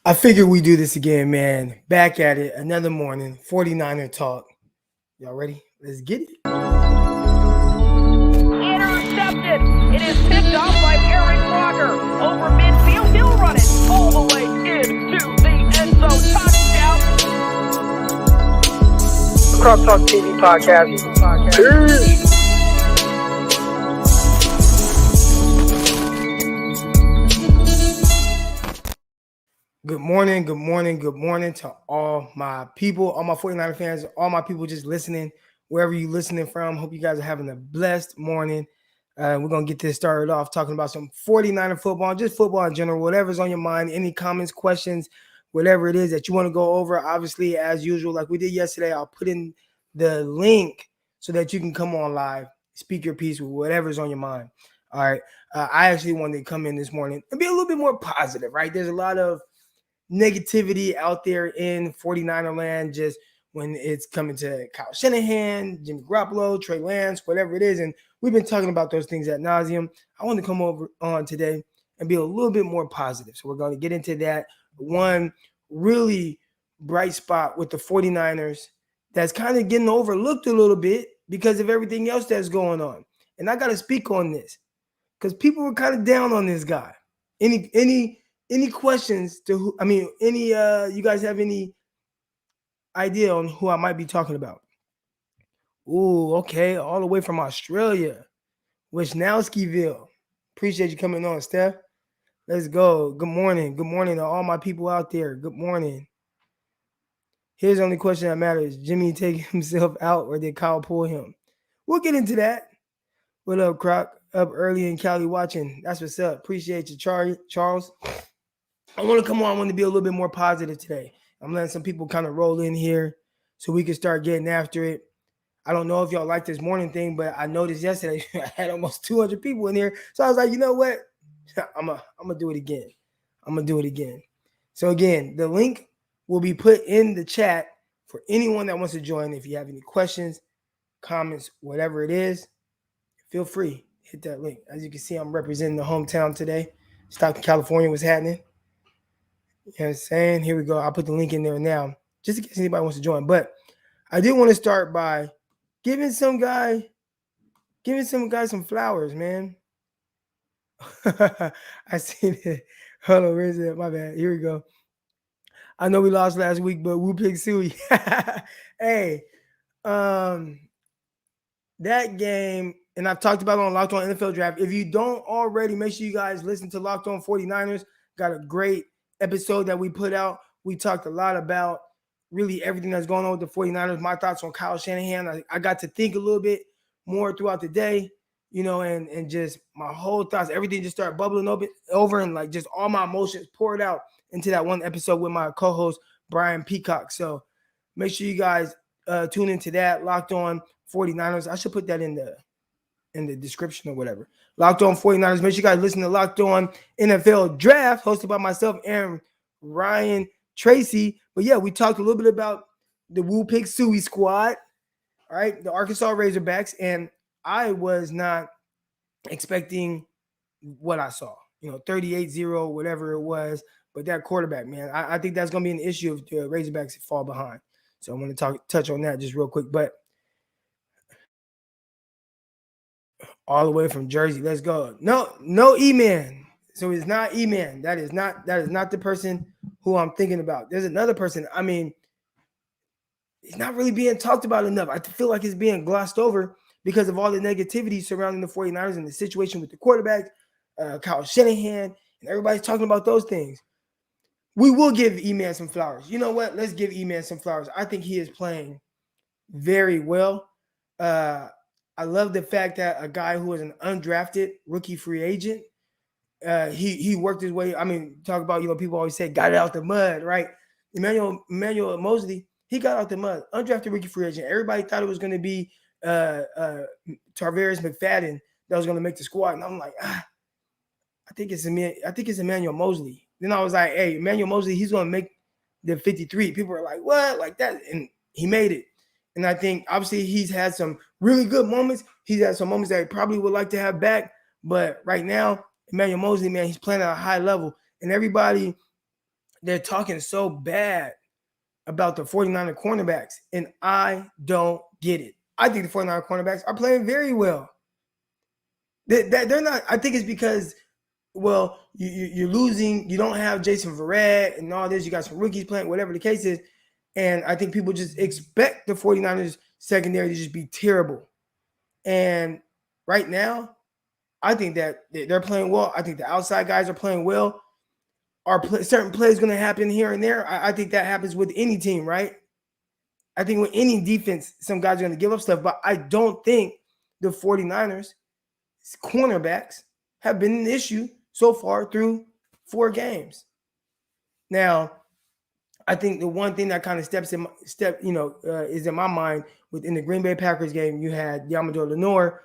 I figured we do this again, man. Back at it, another morning, 49er talk. Y'all ready? Let's get it. Intercepted. It is picked up by Aaron Rodgers over midfield. He'll run it all the way into the end zone. Touchdown. Cross Talk TV podcast. Peace. Good morning to all my people, all my 49er fans, all my people just listening, wherever you're listening from. Hope you guys are having a blessed morning. We're going to get this started off talking about some 49er football, just football in general, whatever's on your mind, any comments, questions, whatever it is that you want to go over. Obviously, as usual, like we did yesterday, I'll put in the link so that you can come on live, speak your piece with whatever's on your mind. All right. I actually wanted to come in this morning and be a little bit more positive, right? There's a lot of negativity out there in 49er land just when it's coming to Kyle Shanahan, Jimmy Garoppolo, Trey Lance, whatever it is. And we've been talking about those things ad nauseum. I want to come over on today and be a little bit more positive. So we're going to get into that. One really bright spot with the 49ers that's kind of getting overlooked a little bit because of everything else that's going on. And I got to speak on this because people were kind of down on this guy. Any questions to who? I mean, you guys have any idea on who I might be talking about? Ooh, okay, all the way from Australia, Wisnowskiville. Appreciate you coming on, Steph. Let's go. Good morning to all my people out there. Good morning. Here's the only question that matters: Jimmy take himself out, or did Kyle pull him? We'll get into that. What up, Croc? Up early in Cali watching. That's what's up. Appreciate you, Charles. I want to come on. I want to be a little bit more positive today. I'm letting some people kind of roll in here so we can start getting after it. I don't know if y'all like this morning thing, but I noticed yesterday I had almost 200 people in here. So I was like, you know what? I'm gonna do it again. So again, the link will be put in the chat for anyone that wants to join. If you have any questions, comments, whatever it is, feel free. Hit that link. As you can see, I'm representing the hometown today. Stockton, California was happening. You know what I'm saying? Here we go. I'll put the link in there now, just in case anybody wants to join. But I did want to start by giving some guy some flowers, man. I seen it. Hold on, where is it? My bad. Here we go. I know we lost last week, but Woo Pig Suey. Hey, that game, and I've talked about it on Locked On NFL Draft. If you don't already, make sure you guys listen to Locked On 49ers. Got a great episode that we put out. We talked a lot about really everything that's going on with the 49ers, my thoughts on Kyle Shanahan. I got to think a little bit more throughout the day, you know, and just my whole thoughts, everything just started bubbling over and like just all my emotions poured out into that one episode with my co-host, Brian Peacock. So make sure you guys tune into that, Locked On 49ers. I should put that in the description or whatever. Locked On 49ers. Make sure you guys listen to Locked On NFL Draft, hosted by myself and Ryan Tracy. But yeah, we talked a little bit about the Woo Pig Suey squad, all right, the Arkansas Razorbacks, and I was not expecting what I saw, 38-0, whatever it was. But that quarterback, man, I think that's going to be an issue if the Razorbacks fall behind. So I'm going to touch on that just real quick. But all the way from Jersey, let's go. No E-Man. So it's not E-Man. That is not the person who I'm thinking about. There's another person. I mean, he's not really being talked about enough. I feel like it's being glossed over because of all the negativity surrounding the 49ers and the situation with the quarterback, Kyle Shanahan, and everybody's talking about those things. We will give E-Man some flowers. You know what? Let's give E-Man some flowers. I think he is playing very well. I love the fact that a guy who is an undrafted rookie free agent, he worked his way. I mean, talk about, people always say got it out the mud, right? Emmanuel Moseley, he got out the mud, undrafted rookie free agent. Everybody thought it was going to be Tarvarius McFadden that was going to make the squad, and I'm like, I think it's Emmanuel Moseley. Then I was like, hey, Emmanuel Moseley, he's going to make the 53. People are like, what, like that, and he made it. And I think, obviously, he's had some really good moments. He's had some moments that he probably would like to have back. But right now, Emmanuel Moseley, man, he's playing at a high level. And everybody they're talking so bad about the 49er cornerbacks, and I don't get it. I think the 49er cornerbacks are playing very well. They're not. I think it's because, well, you're losing. You don't have Jason Verrett and all this. You got some rookies playing, whatever the case is. And I think people just expect the 49ers secondary to just be terrible. And right now, I think that they're playing well. I think the outside guys are playing well. Certain plays going to happen here and there? I think that happens with any team, right? I think with any defense, some guys are going to give up stuff. But I don't think the 49ers cornerbacks have been an issue so far through 4 games. Now, I think the one thing that kind of is in my mind within the Green Bay Packers game, you had Deommodore Lenoir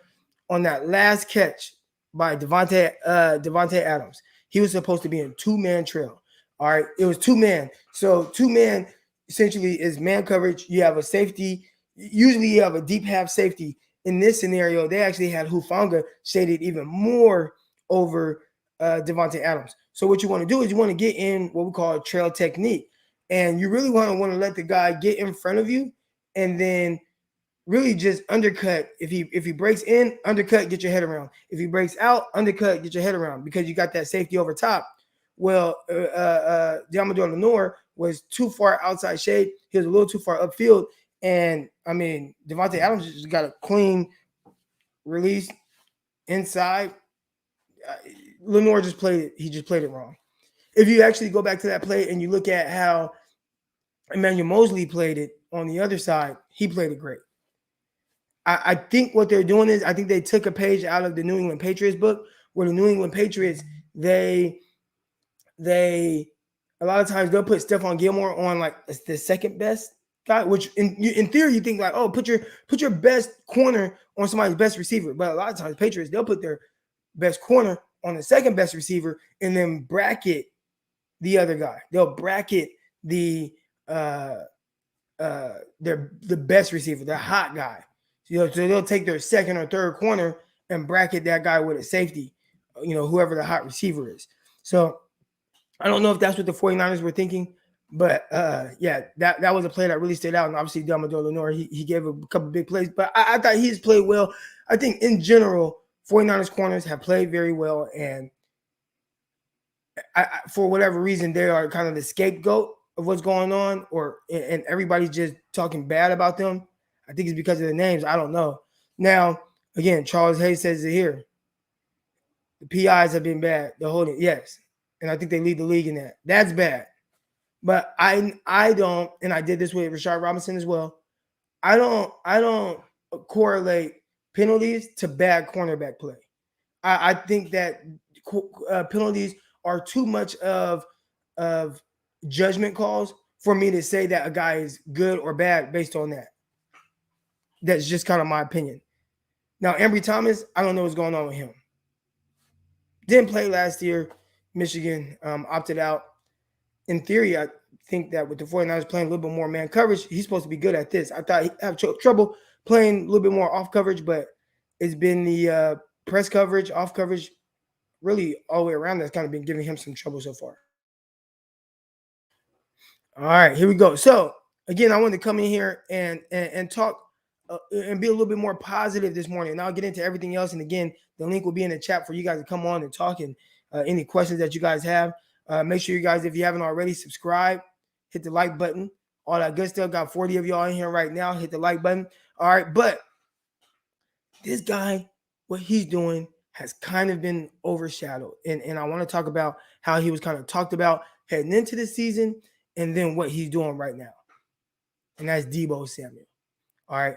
on that last catch by Devontae Adams. He was supposed to be in 2-man trail. All right, it was 2-man. So 2-man essentially is man coverage. You have a safety. Usually you have a deep half safety. In this scenario, they actually had Hufanga shaded even more over Devontae Adams. So what you want to do is you want to get in what we call a trail technique. And you really want to let the guy get in front of you and then really just undercut. If he breaks in, undercut, get your head around. If he breaks out, undercut, get your head around, because you got that safety over top. Well, Deommodore Lenoir was too far outside shade. He was a little too far upfield. And, I mean, Devontae Adams just got a clean release inside. Lenoir just played it. He just played it wrong. If you actually go back to that play and you look at how Emmanuel Moseley played it on the other side, he played it great. I think what they're doing is I think they took a page out of the New England Patriots book, where the New England Patriots, they a lot of times they'll put Stephon Gilmore on like the second best guy, which in theory you think like, oh, put your best corner on somebody's best receiver. But a lot of times Patriots, they'll put their best corner on the second best receiver and then bracket the other guy. They'll bracket the best receiver, the hot guy. So they'll take their second or third corner and bracket that guy with a safety, whoever the hot receiver is. So I don't know if that's what the 49ers were thinking, but yeah, that was a play that really stood out. And obviously Deommodore Lenoir, he gave a couple big plays, but I thought he's played well. I think in general, 49ers corners have played very well, and for whatever reason, they are kind of the scapegoat of what's going on, and everybody's just talking bad about them. I think it's because of the names. I don't know. Now, again, Charles Hayes says it here. The PIs have been bad. The holding, yes. And I think they lead the league in that. That's bad. But I don't, and I did this with Rashard Robinson as well. I don't correlate penalties to bad cornerback play. I think that penalties are too much of judgment calls for me to say that a guy is good or bad based on that. That's just kind of my opinion. Now, Ambry Thomas, I don't know what's going on with him. Didn't play last year. Michigan opted out. In theory, I think that with the 49ers playing a little bit more man coverage, he's supposed to be good at this. I thought he'd have trouble playing a little bit more off coverage, but it's been the press coverage, off coverage, really all the way around that's kind of been giving him some trouble so far. All right, here we go. So, again, I wanted to come in here and talk and be a little bit more positive this morning. And I'll get into everything else. And, again, the link will be in the chat for you guys to come on and talk, and any questions that you guys have. Make sure you guys, if you haven't already, subscribe, hit the like button, all that good stuff. Got 40 of y'all in here right now. Hit the like button. All right, but this guy, what he's doing has kind of been overshadowed. And I want to talk about how he was kind of talked about heading into the season and then what he's doing right now. And that's Deebo Samuel. All right.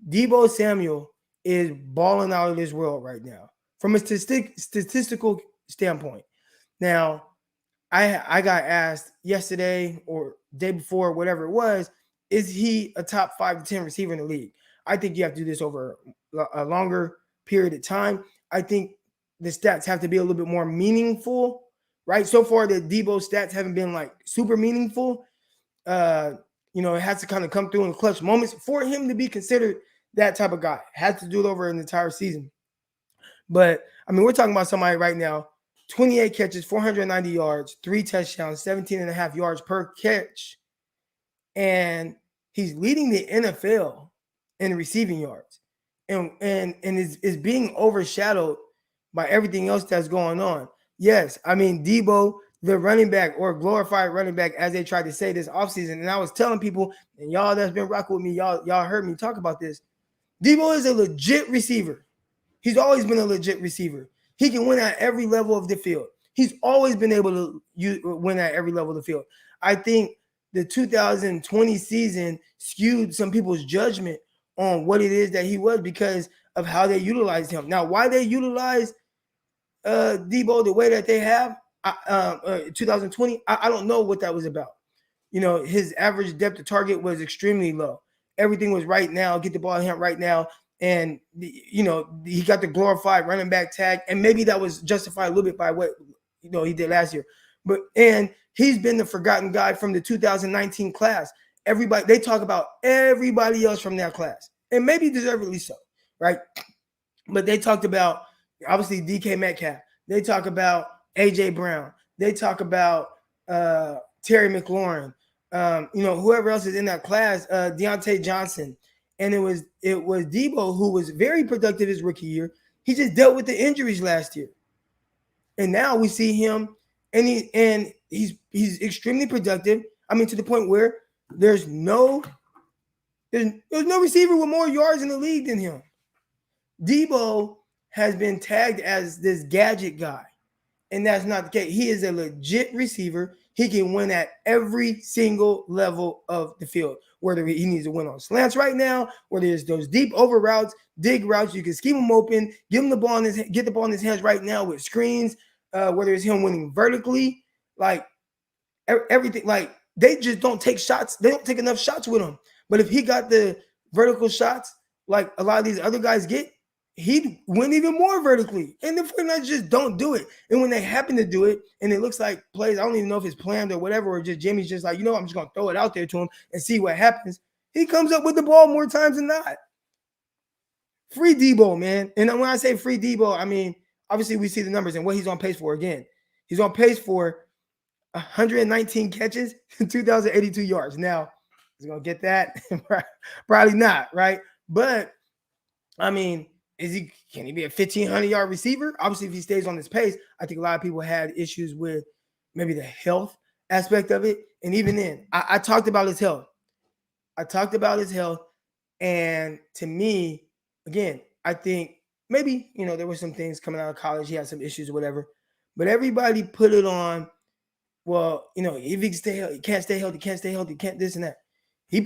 Deebo Samuel is balling out of this world right now from a statistical standpoint. Now, I got asked yesterday or day before, whatever it was, is he a top 5 to 10 receiver in the league? I think you have to do this over a longer period of time. I think the stats have to be a little bit more meaningful, right? So far, the Deebo stats haven't been like super meaningful. It has to kind of come through in clutch moments for him to be considered that type of guy. Has to do it over an entire season. But, I mean, we're talking about somebody right now 28 catches, 490 yards, 3 touchdowns, 17.5 yards per catch. And he's leading the NFL in receiving yards. And is being overshadowed by everything else that's going on. Yes, I mean, Deebo, the running back or glorified running back, as they tried to say this offseason. And I was telling people, and y'all that's been rocking with me, y'all heard me talk about this. Deebo is a legit receiver. He's always been a legit receiver. He can win at every level of the field. He's always been able to win at every level of the field. I think the 2020 season skewed some people's judgment on what it is that he was because of how they utilized him. Now, why they utilize Deebo the way that they have 2020, I don't know what that was about. You know, his average depth of target was extremely low. Everything was right now, get the ball in him right now. And, you know, he got the glorified running back tag. And maybe that was justified a little bit by what, you know, he did last year. And he's been the forgotten guy from the 2019 class. Everybody, they talk about everybody else from that class. And maybe deservedly so, right? But they talked about, obviously, DK Metcalf. They talk about A.J. Brown. They talk about Terry McLaurin. You know, whoever else is in that class, Deontay Johnson. And it was Deebo who was very productive his rookie year. He just dealt with the injuries last year. And now we see him, and he's extremely productive. I mean, to the point where there's no receiver with more yards in the league than him. Deebo has been tagged as this gadget guy, and that's not the case. He is a legit receiver. He can win at every single level of the field, whether he needs to win on slants right now, whether it's those deep over routes, dig routes, you can scheme him open, give him the ball get the ball in his hands right now with screens, whether it's him winning vertically, like everything. Like, they just don't take shots. They don't take enough shots with him. But if he got the vertical shots like a lot of these other guys get, he'd win even more vertically. And the 49ers just don't do it. And when they happen to do it, and it looks like plays, I don't even know if it's planned or whatever, or just Jimmy's just like, you know, I'm just going to throw it out there to him and see what happens. He comes up with the ball more times than not. Free Deebo, man. And when I say free Deebo, I mean, obviously we see the numbers and what he's on pace for again. He's on pace for 119 catches, 2,082 yards. Now, he's going to get that? Probably not, right? But, I mean, can he be a 1,500-yard receiver? Obviously, if he stays on this pace, I think a lot of people had issues with maybe the health aspect of it. And even then, I talked about his health. And to me, again, I think maybe, you know, there were some things coming out of college. He had some issues or whatever. But everybody put it on, well, you know, if he can't stay healthy, can't this and that. He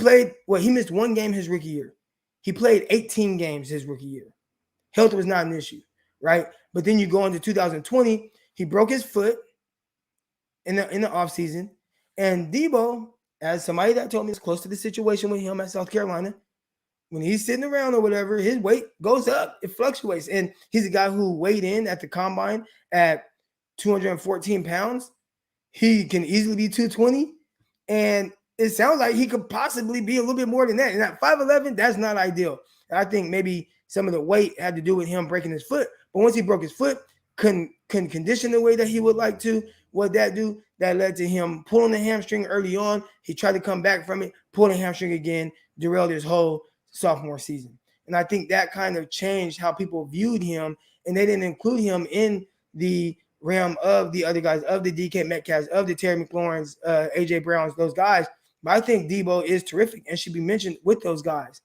missed one game his rookie year. He played 18 games his rookie year. Health was not an issue, right? But then you go into 2020, he broke his foot in the offseason. And Deebo, as somebody that told me is close to the situation with him at South Carolina, when he's sitting around or whatever, his weight goes up. It fluctuates. And he's a guy who weighed in at the combine at 214 pounds. He can easily be 220. And it sounds like he could possibly be a little bit more than that. And at 5'11", that's not ideal. And I think maybe some of the weight had to do with him breaking his foot. But once he broke his foot, couldn't condition the way that he would like to. What that do? That led to him pulling the hamstring early on. He tried to come back from it, pulled the hamstring again, derailed his whole sophomore season. And I think that kind of changed how people viewed him, and they didn't include him in the realm of the other guys, of the DK Metcalfs, of the Terry McLaurins, A.J. Browns, those guys. But I think Deebo is terrific and should be mentioned with those guys.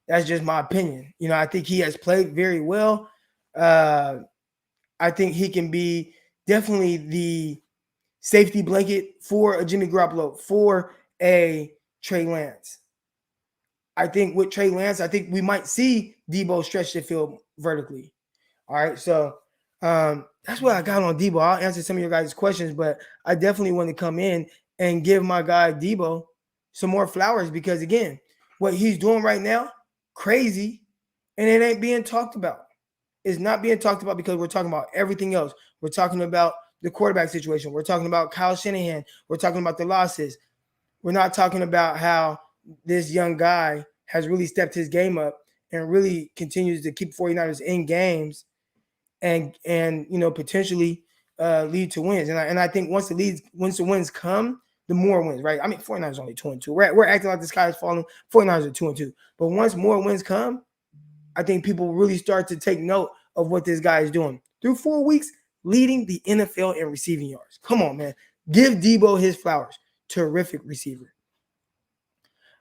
That's just my opinion. You know, I think he has played very well. I think he can be definitely the safety blanket for a Jimmy Garoppolo, for a Trey Lance. I think with Trey Lance, I think we might see Deebo stretch the field vertically. All right, so that's what I got on Deebo. I'll answer some of your guys' questions, but I definitely want to come in and give my guy Deebo some more flowers because, again, what he's doing right now, crazy, and it ain't being talked about. It's not being talked about because we're talking about everything else. We're talking about the quarterback situation. We're talking about Kyle Shanahan. We're talking about the losses. We're not talking about how this young guy has really stepped his game up and really continues to keep 49ers in games and potentially lead to wins. And I think once the wins come, the more wins, right? I mean, 49ers only 2-2. We're acting like the sky is falling. 49ers are 2-2. But once more wins come, I think people really start to take note of what this guy is doing. Through 4 weeks, leading the NFL in receiving yards. Come on, man. Give Deebo his flowers. Terrific receiver.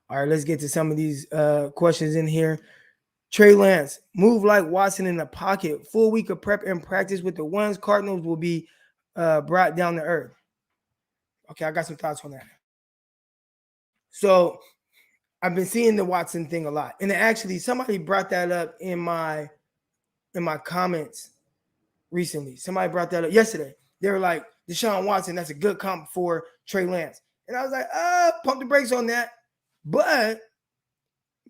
All right, let's get to some of these questions in here. Trey Lance, move like Watson in the pocket. Full week of prep and practice with the ones. Cardinals will be brought down to earth. Okay, I got some thoughts on that. So I've been seeing the Watson thing a lot. And actually, somebody brought that up in my comments recently. Somebody brought that up yesterday. They were like, Deshaun Watson, that's a good comp for Trey Lance. And I was like, pump the brakes on that. But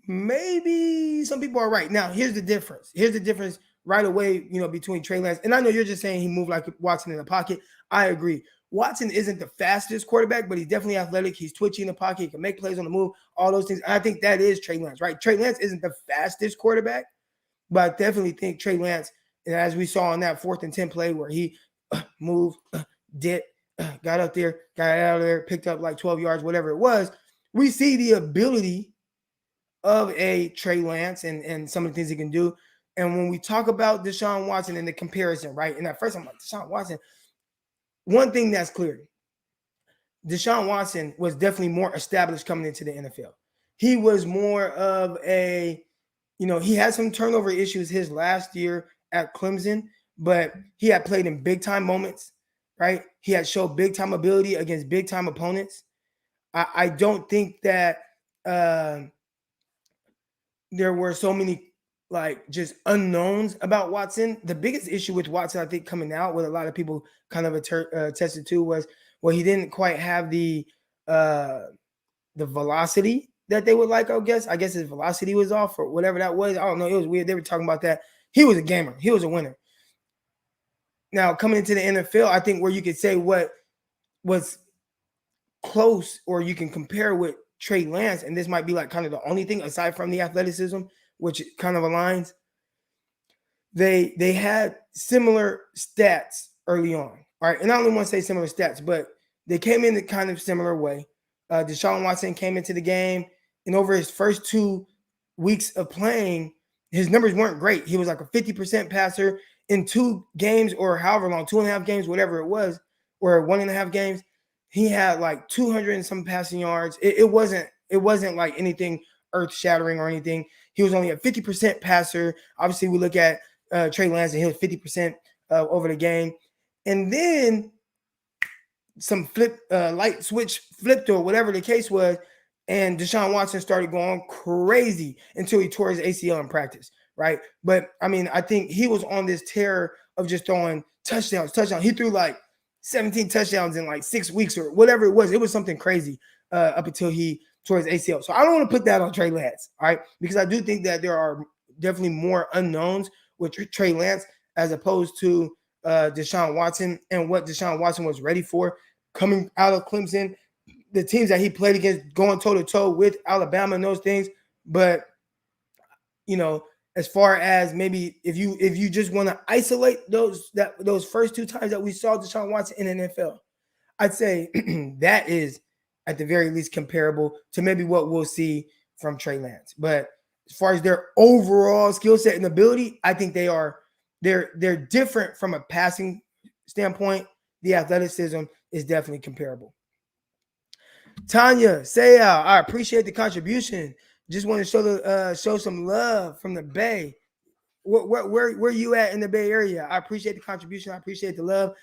maybe some people are right. Now, here's the difference. Here's the difference right away, between Trey Lance. And I know you're just saying he moved like Watson in the pocket. I agree. Watson isn't the fastest quarterback, but he's definitely athletic. He's twitchy in the pocket. He can make plays on the move, all those things. And I think that is Trey Lance, right? Trey Lance isn't the fastest quarterback, but I definitely think Trey Lance, and as we saw on that 4th and 10 play where he moved, dipped, got up there, got out of there, picked up like 12 yards, whatever it was, we see the ability of a Trey Lance and some of the things he can do. And when we talk about Deshaun Watson and the comparison, right? And at first I'm like, Deshaun Watson, one thing that's clear, Deshaun Watson was definitely more established coming into the NFL. He was more of a, he had some turnover issues his last year at Clemson, but he had played in big time moments, right? He had showed big time ability against big time opponents. I don't think that there were so many just unknowns about Watson. The biggest issue with Watson, I think, coming out, what a lot of people kind of attested to was, well, he didn't quite have the velocity that they would like, I guess. I guess his velocity was off or whatever that was. I don't know. It was weird. They were talking about that. He was a gamer. He was a winner. Now, coming into the NFL, I think where you could say what was close or you can compare with Trey Lance, and this might be like kind of the only thing aside from the athleticism, which kind of aligns. They had similar stats early on, all right? And I don't want to say similar stats, but they came in a kind of similar way. Deshaun Watson came into the game, and over his first 2 weeks of playing, his numbers weren't great. He was like a 50% passer in 2 games or however long, 2.5 games, whatever it was, or 1.5 games. He had like 200 and some passing yards. It wasn't like anything earth-shattering or anything. He was only a 50% passer. Obviously, we look at Trey Lance, and he was 50% over the game. And then some light switch flipped or whatever the case was, and Deshaun Watson started going crazy until he tore his ACL in practice, right? But, I mean, I think he was on this tear of just throwing touchdowns. He threw like 17 touchdowns in like 6 weeks or whatever it was. It was something crazy up until he tore his ACL. So I don't want to put that on Trey Lance, all right? Because I do think that there are definitely more unknowns with Trey Lance as opposed to Deshaun Watson and what Deshaun Watson was ready for coming out of Clemson, the teams that he played against, going toe-to-toe with Alabama and those things. But, as far as maybe if you just want to isolate those first 2 times that we saw Deshaun Watson in the NFL, I'd say that is at the very least comparable to maybe what we'll see from Trey Lance. But as far as their overall skill set and ability, I think they're different from a passing standpoint. The athleticism is definitely comparable. Tanya Sayal, I appreciate the contribution. Just want to show some love from the Bay. Where you at in the Bay Area? I appreciate the contribution. I appreciate the love.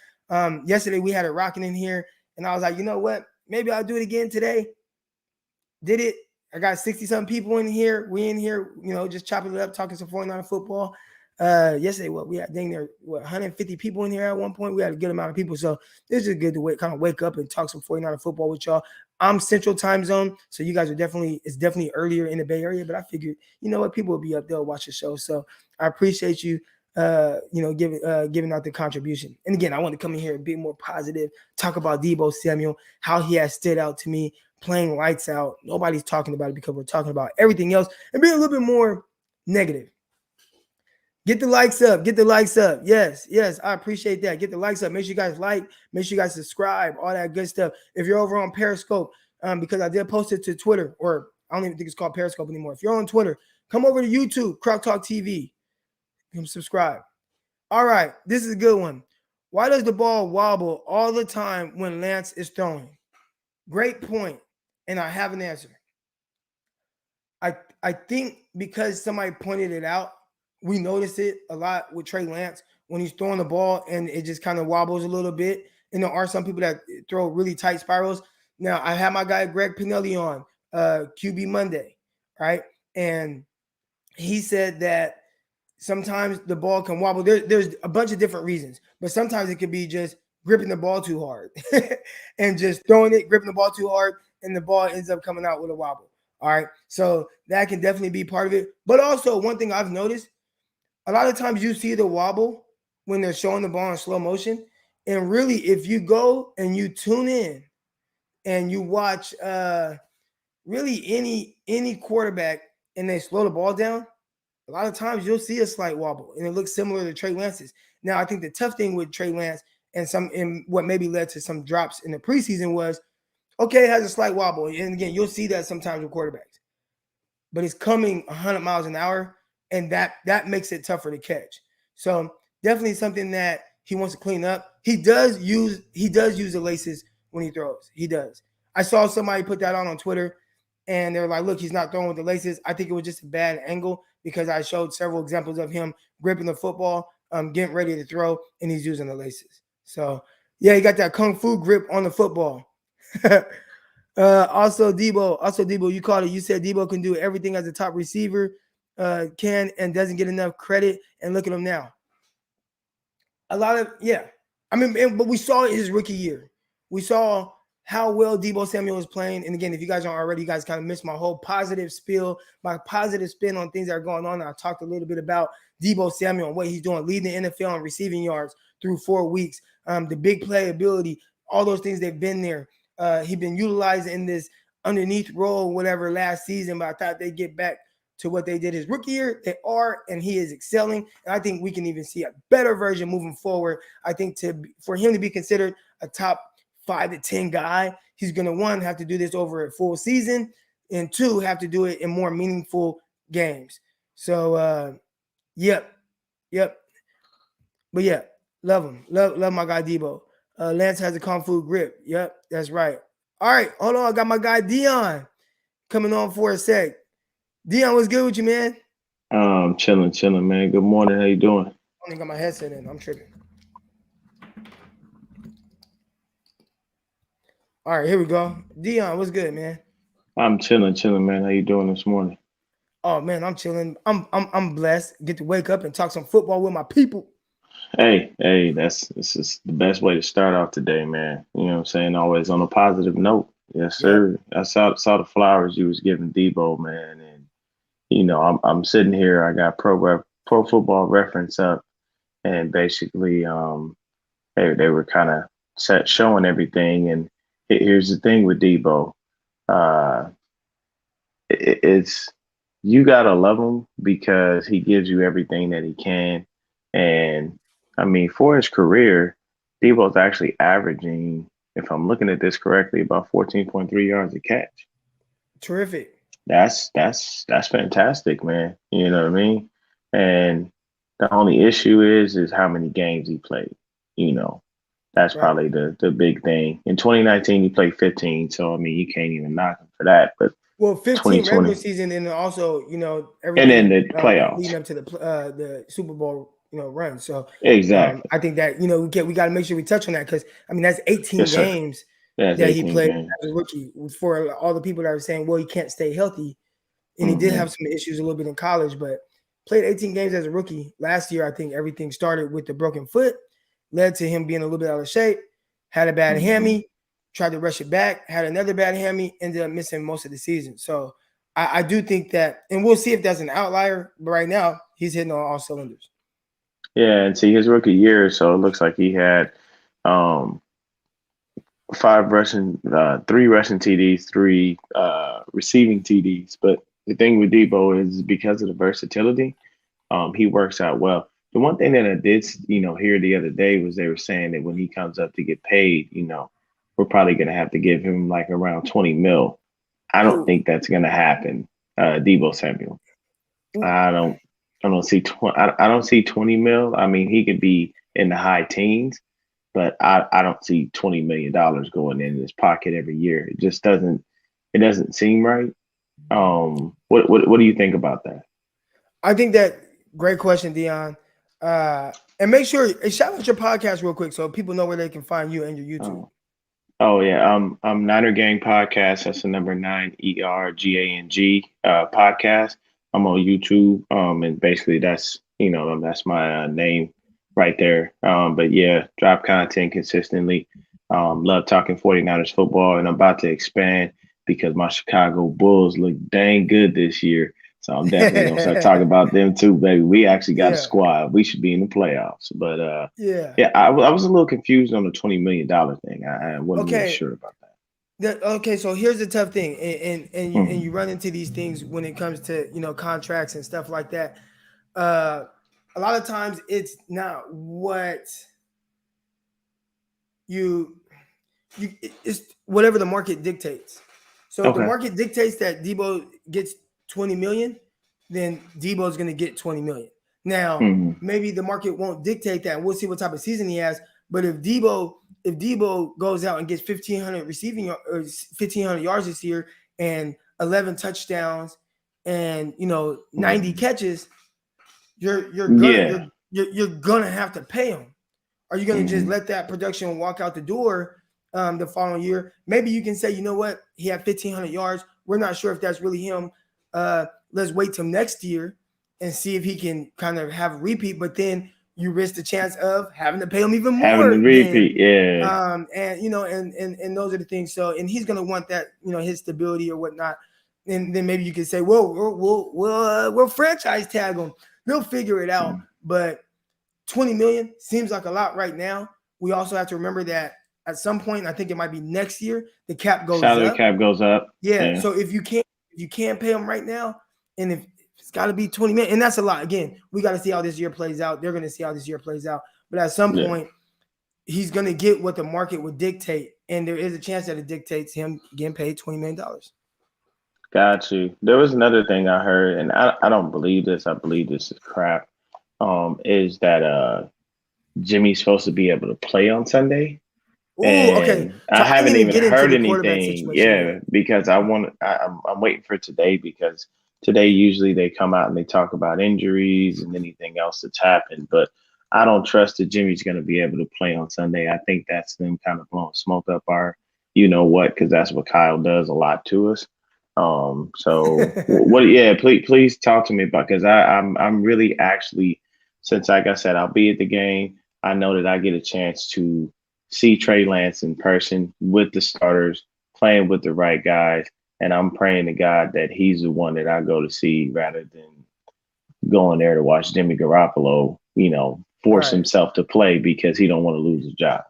Yesterday we had it rocking in here, and I was like, you know what? Maybe I'll do it again today. Did it. I got 60-something people in here. We in here, just chopping it up, talking some 49er football. Yesterday, we had 150 people in here at one point. We had a good amount of people. So it's just good to wake up and talk some 49er football with y'all. I'm Central Time Zone, so you guys it's definitely earlier in the Bay Area, but I figured, people will be up there, watch the show. So I appreciate you, giving out the contribution. And again, I want to come in here and be more positive, talk about Deebo Samuel, how he has stood out to me, playing lights out. Nobody's talking about it because we're talking about everything else, and be a little bit more negative. Get the likes up. Get the likes up. Yes, yes, I appreciate that. Get the likes up. Make sure you guys like. Make sure you guys subscribe. All that good stuff. If you're over on Periscope, because I did post it to Twitter, or I don't even think it's called Periscope anymore. If you're on Twitter, come over to YouTube, Croc Talk TV. Come subscribe. All right, this is a good one. Why does the ball wobble all the time when Lance is throwing? Great point, and I have an answer. I think because somebody pointed it out, we notice it a lot with Trey Lance when he's throwing the ball and it just kind of wobbles a little bit. And there are some people that throw really tight spirals. Now, I had my guy Greg Pinelli on QB Monday, right? And he said that sometimes the ball can wobble. There's a bunch of different reasons, but sometimes it could be just gripping the ball too hard and just throwing it, gripping the ball too hard, and the ball ends up coming out with a wobble. All right. So that can definitely be part of it. But also, one thing I've noticed, a lot of times you see the wobble when they're showing the ball in slow motion. And really, if you go and you tune in and you watch really any quarterback and they slow the ball down, a lot of times you'll see a slight wobble, and it looks similar to Trey Lance's. Now, I think the tough thing with Trey Lance and what maybe led to some drops in the preseason was, okay, it has a slight wobble. And again, you'll see that sometimes with quarterbacks. But it's coming 100 miles an hour, and that makes it tougher to catch. So definitely something that he wants to clean up. He does use the laces when he throws. He does. I saw somebody put that on Twitter, and they're like, look, he's not throwing with the laces. I think it was just a bad angle because I showed several examples of him gripping the football, getting ready to throw, and he's using the laces. So, yeah, he got that kung fu grip on the football. Also Deebo, you called it. You said Deebo can do everything as a top receiver, can and doesn't get enough credit. And look at him now. But we saw it his rookie year. We saw how well Deebo Samuel is playing. And again, if you guys aren't already, you guys kind of missed my whole positive spiel, my positive spin on things that are going on. I talked a little bit about Deebo Samuel and what he's doing, leading the NFL in receiving yards through 4 weeks. The big play ability, all those things, they've been there. He's been utilized in this underneath role, whatever, last season, but I thought they'd get back to what they did his rookie year. They are, and he is excelling. And I think we can even see a better version moving forward. I think for him to be considered a top 5 to 10 guy, he's going to, 1, have to do this over a full season, and 2, have to do it in more meaningful games. So, yep. But yeah, love him. Love my guy Deebo. Lance has a kung fu grip. Yep, that's right. All right, hold on. I got my guy Dion coming on for a sec. Dion, what's good with you, man? Chilling, man. Good morning. How you doing? I only got my headset in. I'm tripping. All right, here we go. Dion, what's good, man? I'm chilling, man. How you doing this morning? Oh man, I'm chilling. I'm blessed. Get to wake up and talk some football with my people. Hey, this is the best way to start off today, man. You know what I'm saying? Always on a positive note. Yes, sir. Yeah. I saw the flowers you was giving Deebo, man, and you know, I'm sitting here. I got Pro Football Reference up, and basically, they were kind of showing everything. And here's the thing with Deebo, it's you gotta love him because he gives you everything that he can. And I mean, for his career, Deebo's actually averaging, if I'm looking at this correctly, about 14.3 yards a catch. Terrific. That's fantastic, man. You know what I mean? And the only issue is how many games he played. You know, that's right. Probably the big thing. In 2019, he played 15, so I mean, you can't even knock him for that. But 15 regular season, and also, you know, everything, and then the playoffs leading up to the Super Bowl, you know, run. So exactly, I think that, you know, we got to make sure we touch on that because I mean that's 18 games that he played as a rookie. For all the people that are saying, well, he can't stay healthy, and he did have some issues a little bit in college, but played 18 games as a rookie. Last year, I think everything started with the broken foot, led to him being a little bit out of shape, had a bad hammy, tried to rush it back, had another bad hammy, ended up missing most of the season. So I do think that, and we'll see if that's an outlier, but right now he's hitting on all cylinders. Yeah, and see his rookie year, so it looks like he had 3 rushing TDs, 3 receiving TDs. But the thing with Deebo is because of the versatility, He works out well. The one thing that I did, hear the other day was they were saying that when he comes up to get paid, we're probably going to have to give him like around 20 mil. I don't Who? think that's going to happen. Deebo Samuel. Who? I don't see 20 mil. I mean, he could be in the high teens, but I don't see $20 million going in his pocket every year. It doesn't seem right. What do you think about that? I think that great question, Dion. And make sure shout out your podcast real quick so people know where they can find you and your YouTube. Oh yeah, I'm Niner Gang Podcast. That's the number 9ERGANG podcast. I'm on YouTube. And basically that's my name right there. But yeah, drop content consistently. Love talking 49ers football, and I'm about to expand because my Chicago Bulls look dang good this year. So I'm definitely gonna start talking about them too, baby. We actually got a squad. We should be in the playoffs. But I was a little confused on the $20 million thing. I wasn't really sure about that. Okay, so here's the tough thing, and you run into these things when it comes to contracts and stuff like that. A lot of times it's not what it's whatever the market dictates. So if the market dictates that Deebo gets 20 million, then Deebo is going to get 20 million. Now, maybe the market won't dictate that. We'll see what type of season he has. But if Deebo goes out and gets 1,500 receiving or 1,500 yards this year and 11 touchdowns and 90 catches, you're gonna have to pay him. Are you gonna just let that production walk out the door the following year? Maybe you can say, you know what, he had 1,500 yards. We're not sure if that's really him. Let's wait till next year and see if he can kind of have a repeat. But then you risk the chance of having to pay him even more. Having the repeat, and those are the things. So, and he's gonna want that, his stability or whatnot. And then maybe you can say, well, we'll franchise tag him. They'll figure it out. But 20 million seems like a lot right now. We also have to remember that at some point, I think it might be next year, the cap goes salary up. cap goes up. Yeah. So if you can't pay him right now, and if it's got to be 20 million, and that's a lot. Again, we got to see how this year plays out. They're going to see how this year plays out. But at some point, he's going to get what the market would dictate, and there is a chance that it dictates him getting paid $20 million. Got you. There was another thing I heard, and I don't believe this. I believe this is crap. Is that Jimmy's supposed to be able to play on Sunday? Oh, okay. So I haven't even heard anything. Yeah, because I'm waiting for today, because today usually they come out and they talk about injuries and anything else that's happened. But I don't trust that Jimmy's going to be able to play on Sunday. I think that's them kind of blowing smoke up our, because that's what Kyle does a lot to us. So what? Yeah, please talk to me about, because I'm really actually, since like I said, I'll be at the game. I know that I get a chance to see Trey Lance in person with the starters, playing with the right guys, and I'm praying to God that he's the one that I go to see rather than going there to watch Jimmy Garoppolo, force himself to play because he don't want to lose his job.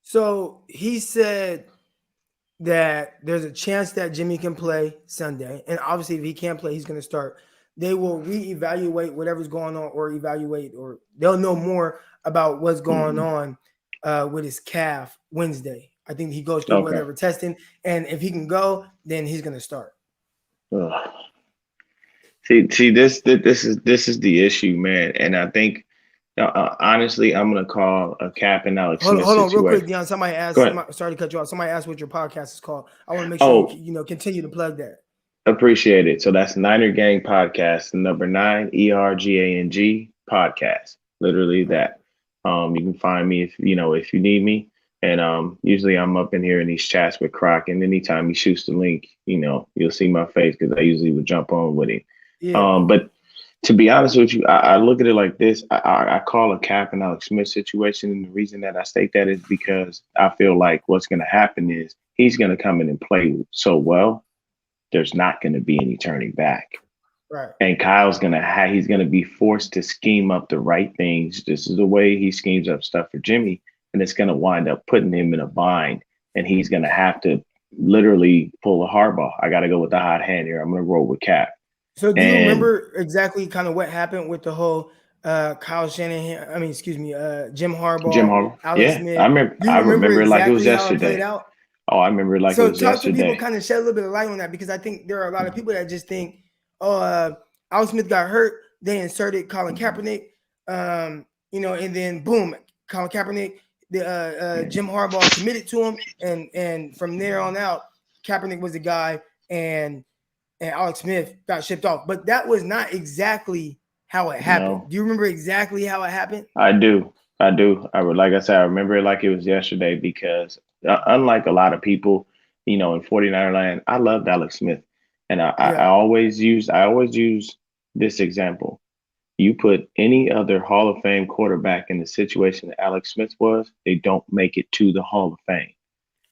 So he said that there's a chance that Jimmy can play Sunday, and obviously if he can't play, he's going to start. They will reevaluate whatever's going on, or they'll know more about what's going on with his calf Wednesday. I think he goes through whatever testing, and if he can go, then he's going to start. See, this is the issue, man, and I think honestly, I'm going to call a Cap and Alex Smith hold on, situation. real quick, Dion. Somebody asked. Sorry to cut you off. Somebody asked what your podcast is called. I want to make sure you continue to plug that. Appreciate it. So that's Niner Gang Podcast, the number 9ERGANG podcast. Literally that. You can find me if you need me. And usually I'm up in here in these chats with Croc, and anytime he shoots the link, you'll see my face because I usually would jump on with him. Yeah. But to be honest with you, I look at it like this. I call a Cap and Alex Smith situation, and the reason that I state that is because I feel like what's going to happen is he's going to come in and play so well, there's not going to be any turning back. Right. And Kyle's he's going to be forced to scheme up the right things. This is the way he schemes up stuff for Jimmy, and it's going to wind up putting him in a bind, and he's going to have to literally pull a Harbaugh. I got to go with the hot hand here. I'm going to roll with Cap. So do you And remember exactly kind of what happened with the whole Kyle Shanahan? I mean, excuse me, Jim Jim Harbaugh, Harbaugh, Alex yeah, Smith. Do you I remember remember it like it was exactly how it played yesterday. out? Oh, I remember it like it So was talk to people, yesterday. kind of shed a little bit of light on that, because I think there are a lot of people that just think, oh, Alex Smith got hurt, they inserted Colin Kaepernick, and then boom, Colin Kaepernick, Jim Harbaugh committed to him, and from there on out, Kaepernick was the guy, and Alex Smith got shipped off. But that was not exactly how it happened. No, Do you remember exactly how it happened? I do. I do. Like I said, I remember it like it was yesterday because unlike a lot of people, in 49er land, I loved Alex Smith. And I Yeah, always use this example. You put any other Hall of Fame quarterback in the situation that Alex Smith was, they don't make it to the Hall of Fame.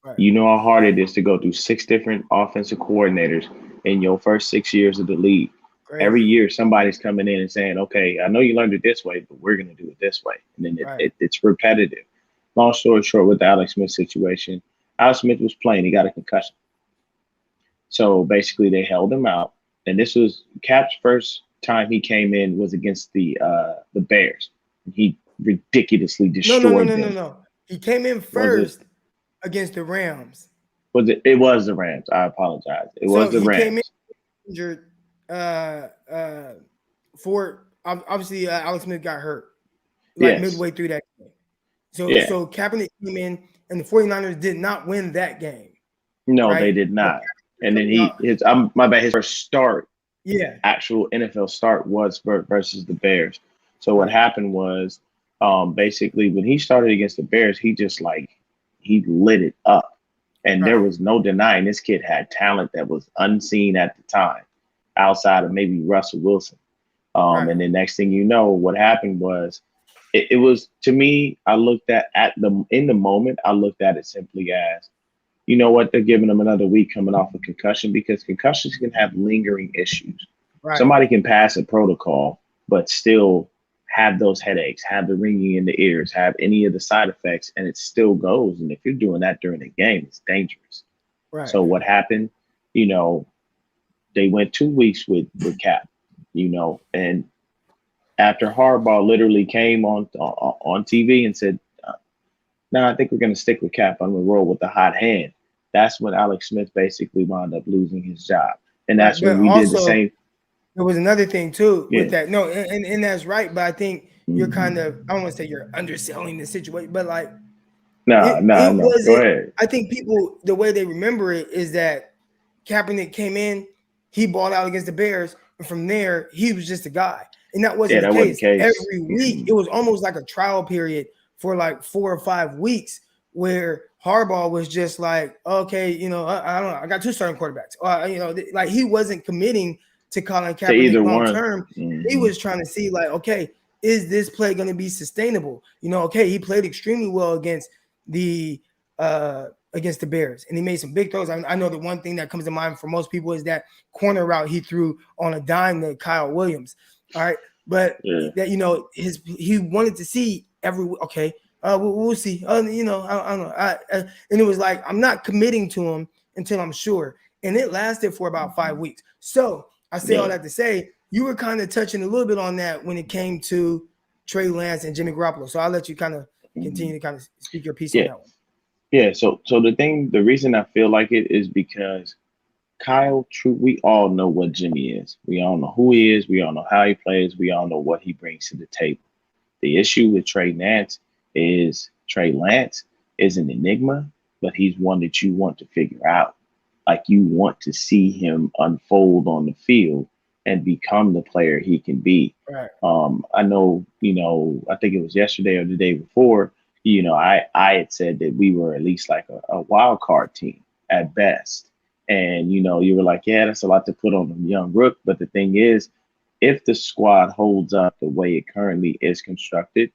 right, You know how hard it is to go through 6 different offensive coordinators in your first 6 years of the league. Every crazy, year, somebody's coming in and saying, okay, I know you learned it this way, but we're going to do it this way. And then right, it's repetitive. Long story short, with the Alex Smith situation, Alex Smith was playing. He got a concussion. So basically, they held him out. And this was Cap's first time he came in was against the Bears. He ridiculously no, no, no, destroyed no, no, them. no. He came in Was it? first against the Rams. Was it? It was the Rams. I apologize. It was So the he came in Rams. injured. For obviously Alex Smith got hurt like Yes. midway through that game. So Yeah. so Kaepernick came in, and the 49ers did not win that game, No, they right? did But not. Kaepernick And then coming out, my bad, his first start, yeah, actual NFL start was versus the Bears. So what right, happened was, basically when he started against the Bears, he lit it up, and there right, was no denying this kid had talent that was unseen at the time, outside of maybe Russell Wilson. right, And the next thing you know, what happened was, it was to me. I looked at the in the moment. I looked at it simply as, you know what, they're giving him another week coming off a concussion because concussions can have lingering issues. right, Somebody can pass a protocol, but still have those headaches, have the ringing in the ears, have any of the side effects, and it still goes. And if you're doing that during a game, it's dangerous. right. So what happened? You know, they went 2 weeks with Cap. And after Harbaugh literally came on TV and said, "No, I think we're going to stick with Cap. I'm going to roll with the hot hand." That's when Alex Smith basically wound up losing his job, and Right. that's But when we did the also same. there was another thing too with Yeah, that. No, and that's right. But I think you're kind mm-hmm. of, I don't want to say you're underselling the situation, but like No, it no, no. Go wasn't. ahead. I think people, the way they remember it is that Kaepernick came in, he balled out against the Bears, and from there he was just a guy, and that wasn't Yeah, the that wasn't case. the case. Every week Mm-mm. it was almost like a trial period for like 4 or 5 weeks where Harbaugh was just like, okay, I don't know, I got two starting quarterbacks. Like he wasn't committing to Colin To either Kaepernick long one. term. He Mm-hmm. was trying to see like, okay, is this play going to be sustainable? Okay, he played extremely well the against the Bears, and he made some big throws. I know the one thing that comes to mind for most people is that corner route he threw on a dime to Kyle Williams. All right, but Yeah, that he wanted to see every okay. We'll see. I don't know. And it was like, I'm not committing to him until I'm sure. And it lasted for about 5 weeks. So I say all yeah. that to say, you were kind of touching a little bit on that when it came to Trey Lance and Jimmy Garoppolo. So I'll let you kind of Mm-hmm. continue to kind of speak your piece on Yeah, that one. yeah. So the reason I feel like it is because Kyle, true, we all know what Jimmy is. We all know who he is. We all know how he plays. We all know what he brings to the table. The issue with Trey Lance is an enigma, but he's one that you want to figure out. Like you want to see him unfold on the field and become the player he can be. Right. I know, I think it was yesterday or the day before, I had said that we were at least like a wild card team at best. And, you were like, yeah, that's a lot to put on a young rook. But the thing is, if the squad holds up the way it currently is constructed,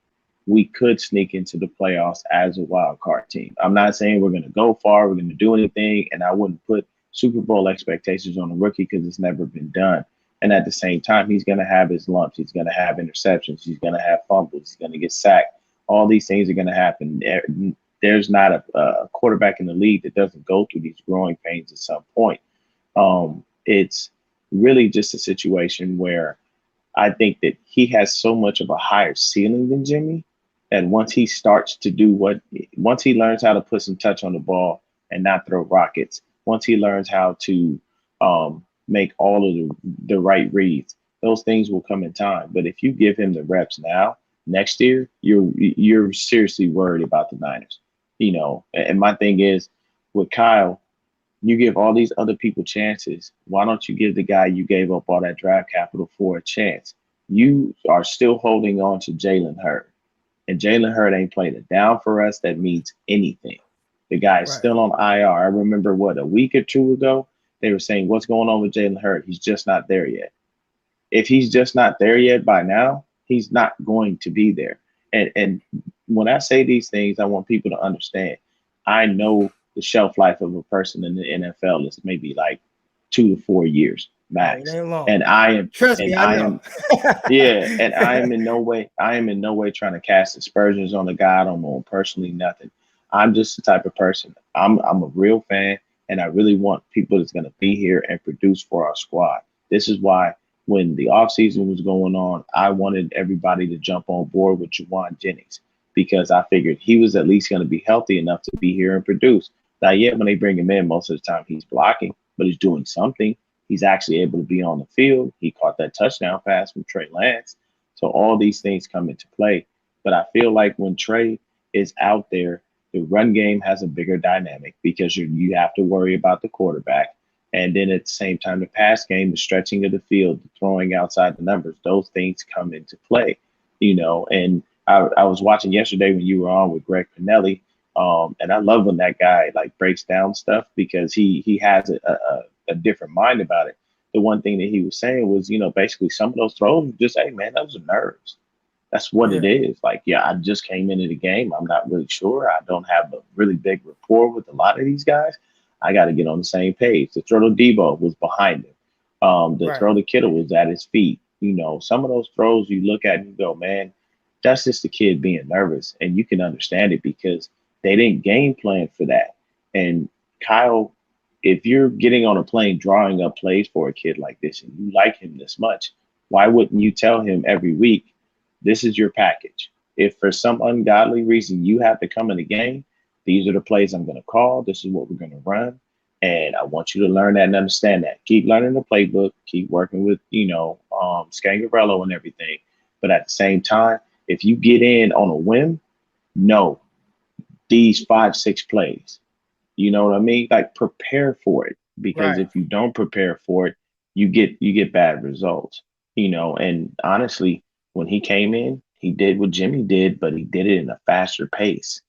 we could sneak into the playoffs as a wild card team. I'm not saying we're going to go far, we're going to do anything, and I wouldn't put Super Bowl expectations on a rookie because it's never been done. And at the same time, he's going to have his lumps. He's going to have interceptions. He's going to have fumbles. He's going to get sacked. All these things are going to happen. There's not a quarterback in the league that doesn't go through these growing pains at some point. It's really just a situation where I think that he has so much of a higher ceiling than Jimmy that once he starts to once he learns how to put some touch on the ball and not throw rockets, once he learns how to make all of the right reads, those things will come in time. But if you give him the reps now, next year, you're seriously worried about the Niners. And my thing is with Kyle, you give all these other people chances. Why don't you give the guy you gave up all that draft capital for a chance? You are still holding on to Jalen Hurd. And Jalen Hurd ain't played a down for us that means anything. The guy is Right. still on IR. I remember a week or two ago, they were saying, what's going on with Jalen Hurd? He's just not there yet. If he's just not there yet by now, he's not going to be there. And when I say these things, I want people to understand. I know the shelf life of a person in the NFL is maybe like 2 to 4 years max. It ain't long. And I am Trust me, I know. yeah, and I am in no way trying to cast aspersions on the guy. I don't know him personally, nothing. I'm just the type of person. I'm a real fan, and I really want people that's going to be here and produce for our squad. This is why when the offseason was going on, I wanted everybody to jump on board with Juwan Jennings because I figured he was at least going to be healthy enough to be here and produce. Now, yet when they bring him in, most of the time he's blocking, but he's doing something. He's actually able to be on the field. He caught that touchdown pass from Trey Lance. So all these things come into play. But I feel like when Trey is out there, the run game has a bigger dynamic because you have to worry about the quarterback. And then at the same time, the pass game, the stretching of the field, the throwing outside the numbers, those things come into play, And I was watching yesterday when you were on with Greg Pinelli, and I love when that guy like breaks down stuff because he has a different mind about it. The one thing that he was saying was, basically some of those throws, just, hey, man, those are nerves. That's what it is. Like, yeah, I just came into the game. I'm not really sure. I don't have a really big rapport with a lot of these guys. I got to get on the same page. The throw to Deebo was behind him. The throw to Kittle was at his feet. Some of those throws you look at and you go, man, that's just the kid being nervous. And you can understand it because they didn't game plan for that. And Kyle, if you're getting on a plane drawing up plays for a kid like this and you like him this much, why wouldn't you tell him every week, this is your package? If for some ungodly reason you have to come in the game, these are the plays I'm going to call. This is what we're going to run. And I want you to learn that and understand that. Keep learning the playbook. Keep working with, Scangarello and everything. But at the same time, if you get in on a whim, no, these 5-6 plays. You know what I mean? Like prepare for it, because if you don't prepare for it, you get bad results. And honestly, when he came in, he did what Jimmy did, but he did it in a faster pace.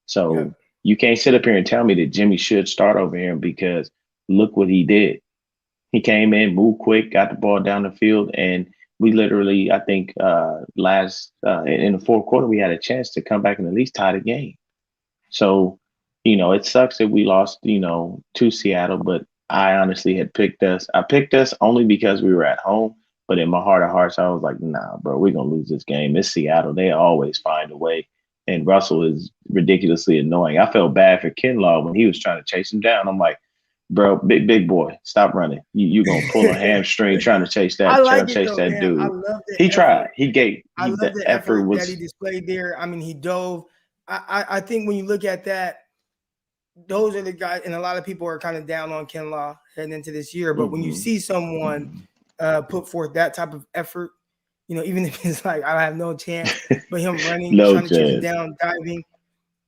So you can't sit up here and tell me that Jimmy should start over him because look what he did. He came in, moved quick, got the ball down the field, and we literally, I think, in the fourth quarter, we had a chance to come back and at least tie the game. So, it sucks that we lost, to Seattle, but I honestly had picked us. I picked us only because we were at home, but in my heart of hearts, I was like, nah, bro, we're going to lose this game. It's Seattle. They always find a way. And Russell is ridiculously annoying. I felt bad for Kinlaw when he was trying to chase him down. I'm like, bro, big boy, stop running. You're going to pull a hamstring trying to chase that, that dude. I love the he effort. tried. He gave. I love the effort that he displayed there. I mean, he dove. I think when you look at that, those are the guys, and a lot of people are kind of down on Kinlaw heading into this year. But when you see someone put forth that type of effort, even if it's like I have no chance, but him running, trying to chase it down, diving,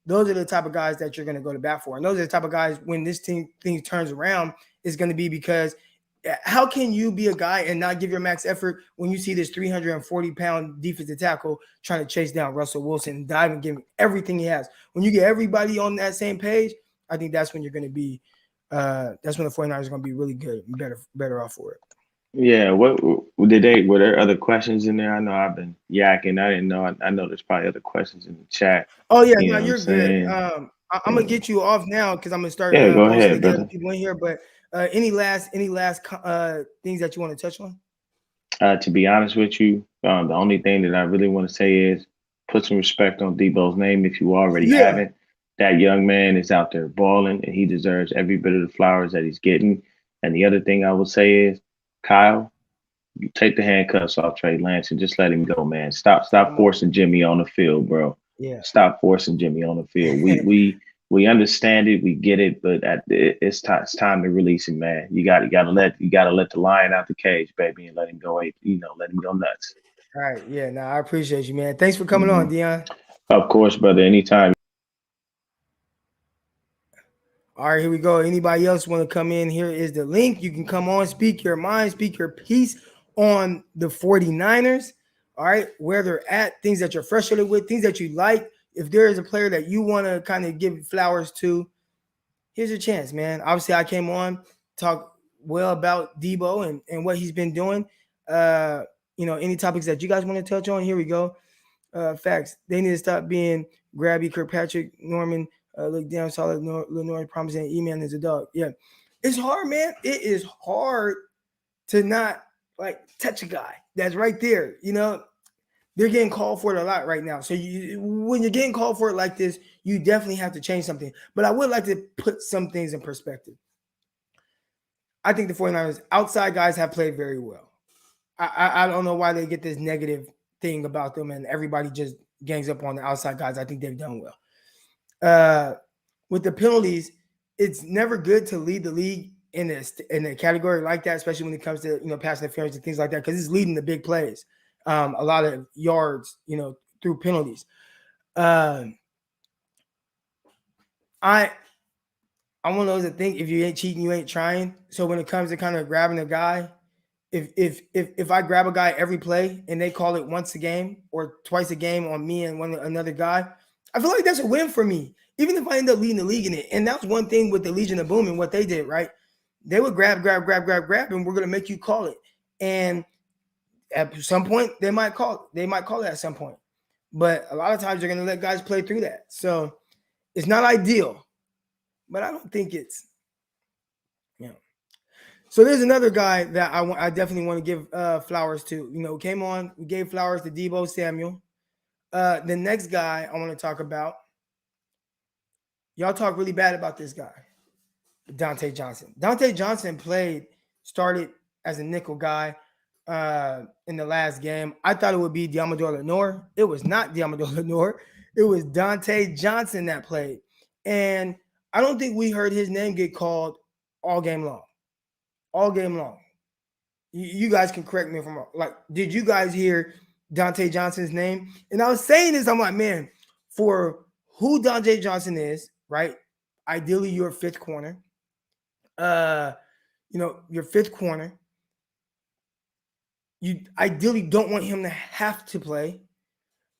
those are the type of guys that you're going to go to bat for. And those are the type of guys when this thing turns around is going to be because how can you be a guy and not give your max effort when you see this 340-pound defensive tackle trying to chase down Russell Wilson and dive and give him everything he has? When you get everybody on that same page, I think that's when you're going to be that's when the 49ers are going to be really good and better off for it. Yeah, were there other questions in there? I know I've been yakking. I didn't know. I know there's probably other questions in the chat. Oh yeah, no, you're good. I'm gonna get you off now because I'm gonna start. Go ahead, brother. People in here, but any last things that you want to touch on? To be honest with you, the only thing that I really want to say is put some respect on Deebo's name if you already haven't. That young man is out there balling, and he deserves every bit of the flowers that he's getting. And the other thing I will say is, Kyle, you take the handcuffs off Trey Lance and just let him go, man. Stop Come on. forcing Jimmy on the field, bro. Yeah. Stop forcing Jimmy on the field. We understand it, we get it, but it's time to release him, man. You gotta let the lion out the cage, baby, and let him go. Let him go nuts. All right. Yeah. No, I appreciate you, man. Thanks for coming Hmm. on, Dion. Of course, brother. Anytime. All right, here we go. Anybody else want to come in? Here is the link. You can come on, speak your mind, speak your piece on the 49ers. All right, where they're at, things that you're frustrated with, things that you like. If there is a player that you want to kind of give flowers to, here's your chance, man. Obviously, I came on, talk well about Deebo and what he's been doing. Any topics that you guys want to touch on, here we go. Facts. They need to stop being grabby. Kirkpatrick, Norman, look down, solid. Lenore promising email is a dog. Yeah, it's hard, man. It is hard to not like touch a guy that's right there. They're getting called for it a lot right now. So when you're getting called for it like this, you definitely have to change something. But I would like to put some things in perspective. I think the 49ers outside guys have played very well. I don't know why they get this negative thing about them and everybody just gangs up on the outside guys. I think they've done well. With the penalties, it's never good to lead the league in a category like that, especially when it comes to pass interference and things like that, because it's leading the big plays, a lot of yards, through penalties. I one of those that think if you ain't cheating, you ain't trying. So when it comes to kind of grabbing a guy, if I grab a guy every play and they call it once a game or twice a game on me and another guy, I feel like that's a win for me, even if I end up leading the league in it. And that was one thing with the Legion of Boom and what they did, right? They would grab, and we're going to make you call it. And at some point, they might call it at some point. But a lot of times, they're going to let guys play through that. So it's not ideal, but I don't think it's, So there's another guy that I definitely want to give flowers to. Came on, we gave flowers to Deebo Samuel. The next guy I want to talk about, y'all talk really bad about this guy, Dante Johnson. Dante Johnson started as a nickel guy in the last game. I thought it would be Diamador Lenore. It was not Diamador Lenore. It was Dante Johnson that played. And I don't think we heard his name get called all game long. All game long. You guys can correct me if I'm wrong. Like, did you guys hear Dante Johnson's name? And I was saying this, I'm like, man, for who Dante Johnson is, right? Ideally, your fifth corner. Your fifth corner. You ideally don't want him to have to play,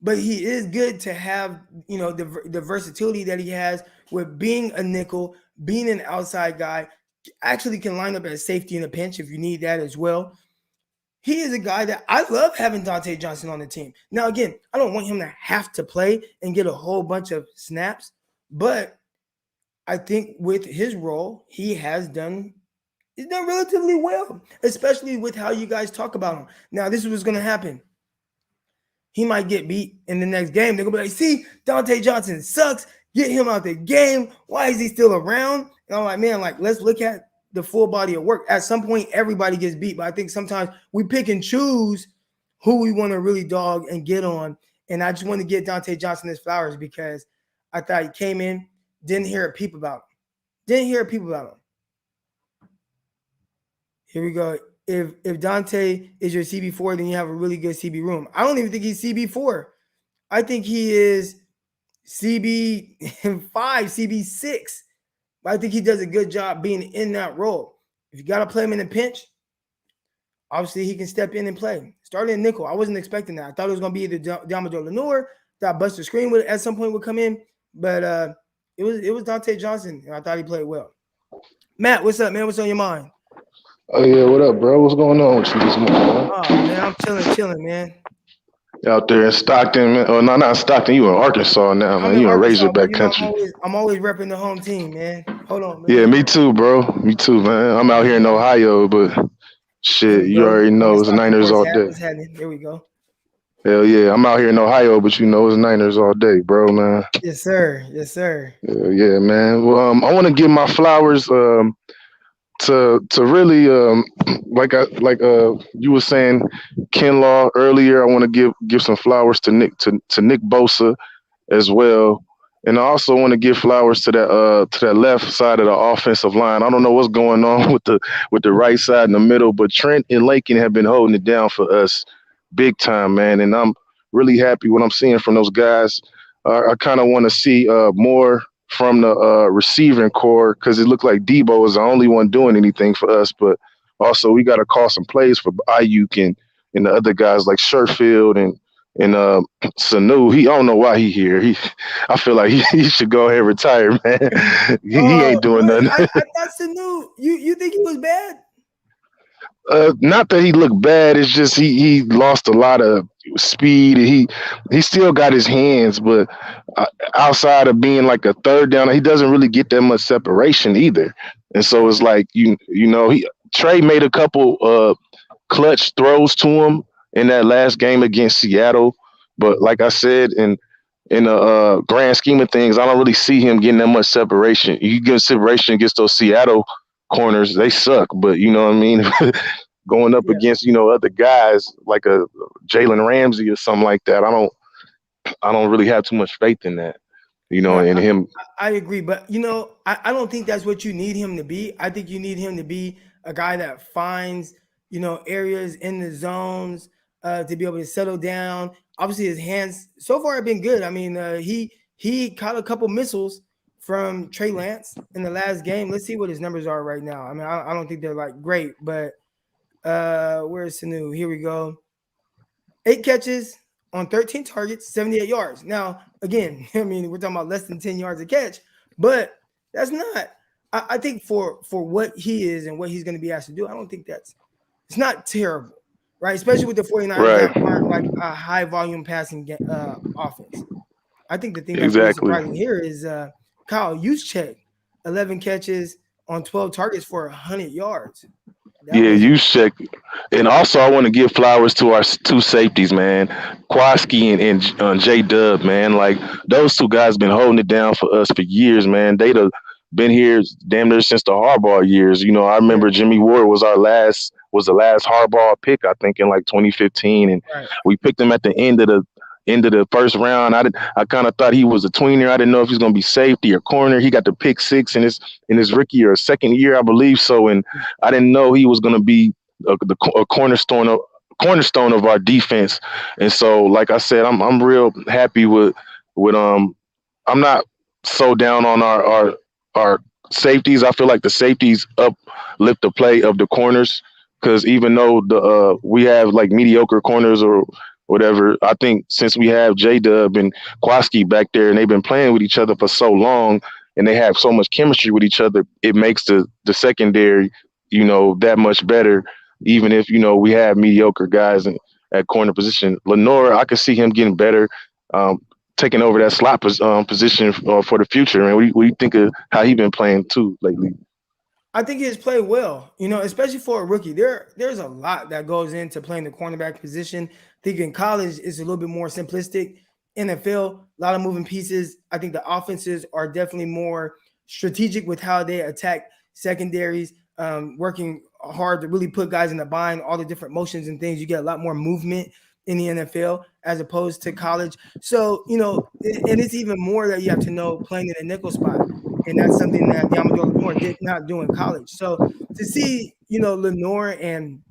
but he is good to have, the versatility that he has with being a nickel, being an outside guy, actually can line up as safety in a pinch if you need that as well. He is a guy that I love having Dante Johnson on the team. Now, again, I don't want him to have to play and get a whole bunch of snaps, but I think with his role, he's done relatively well, especially with how you guys talk about him. Now, this is what's going to happen. He might get beat in the next game. They're going to be like, see, Dante Johnson sucks. Get him out the game. Why is he still around? And I'm like, man, let's look at the full body of work. At some point, everybody gets beat, but I think sometimes we pick and choose who we want to really dog and get on. And I just want to get Dante Johnson his flowers because I thought he came in, didn't hear a peep about him. Here we go. If Dante is your CB4, then you have a really good CB room. I don't even think he's CB4. I think he is CB5, CB6. But I think he does a good job being in that role. If you got to play him in a pinch, obviously he can step in and play. Starting in nickel, I wasn't expecting that. I thought it was going to be either Diamador Lenore, that Buster Screen at some point would come in, but it was Dante Johnson, and I thought he played well. Matt, what's up, man? What's on your mind? Oh yeah, what up, bro? What's going on with you this morning, man? Oh man, I'm chilling, man. You out there in Stockton, man. Oh no, not Stockton. You in Arkansas now, man. You in Razorback country. I'm always repping the home team, man. Hold on, man. Yeah, me too, bro. Me too, man. I'm out here in Ohio, but shit, you already know it's Niners all day. There we go. Hell yeah, I'm out here in Ohio, but it's Niners all day, bro, man. Yes, sir. Yes, sir. Yeah, man. Well, I want to give my flowers to really you were saying Kinlaw earlier. I want to give some flowers to Nick Bosa as well. And I also want to give flowers to that left side of the offensive line. I don't know what's going on with the right side in the middle, but Trent and Lakin have been holding it down for us big time, man. And I'm really happy what I'm seeing from those guys. I kind of want to see more from the receiving core because it looked like Deebo is the only one doing anything for us. But also we got to call some plays for Ayuk and the other guys like Sherfield and Sanu. I don't know why he here. I feel like he should go ahead and retire, man. he ain't doing nothing. I thought Sanu. You think he was bad? Not that he looked bad. It's just he lost a lot of speed. He still got his hands, but outside of being like a third down, he doesn't really get that much separation either. And so it's like Trey made a couple clutch throws to him in that last game against Seattle, but like I said, in the grand scheme of things, I don't really see him getting that much separation. You get separation against those Seattle corners, they suck, but you know what I mean? Going up against, other guys like a Jalen Ramsey or something like that, I don't really have too much faith in that, in him. I agree, but I don't think that's what you need him to be. I think you need him to be a guy that finds, areas in the zones to be able to settle down. Obviously, his hands so far have been good. I mean, he caught a couple missiles from Trey Lance in the last game. Let's see what his numbers are right now. I mean, I don't think they're like great, but where's Sanu? Here we go. 8 catches on 13 targets, 78 yards. Now, again, I mean, we're talking about less than 10 yards a catch, but that's not. I think for what he is and what he's going to be asked to do, I don't think it's not terrible, right? Especially with the 49ers that aren't like a high volume passing offense. I think the thing that's really surprising here is Kyle Juszczyk, 11 catches on 12 targets for 100 yards. Juszczyk. And also I want to give flowers to our two safeties, man. Kwaski and J-Dub, man. Like, those two guys been holding it down for us for years, man. They'd have been here damn near since the Harbaugh years. I remember Jimmy Ward was the last Harbaugh pick, I think, in like 2015. And we picked him at the end of the first round. I kind of thought he was a tweener. I didn't know if he was going to be safety or corner. He got the pick 6 in his rookie or second year, I believe so. And I didn't know he was going to be a cornerstone of our defense. And so, like I said, I'm real happy with I'm not so down on our safeties. I feel like the safeties uplift the play of the corners, because even though we have like mediocre corners or whatever, I think since we have J-Dub and Kwaski back there and they've been playing with each other for so long and they have so much chemistry with each other, it makes the secondary, that much better, even if, we have mediocre guys at corner position. Lenore, I could see him getting better, taking over that slot position for the future. Man, what do you think of how he's been playing too lately? I think he has played well, especially for a rookie. There's a lot that goes into playing the cornerback position. I think in college it's a little bit more simplistic. NFL, a lot of moving pieces. I think the offenses are definitely more strategic with how they attack secondaries, working hard to really put guys in the bind, all the different motions and things. You get a lot more movement in the NFL as opposed to college. So, and it's even more that you have to know playing in a nickel spot. And that's something that Yamador Lenore did not do in college. So to see, Lenore and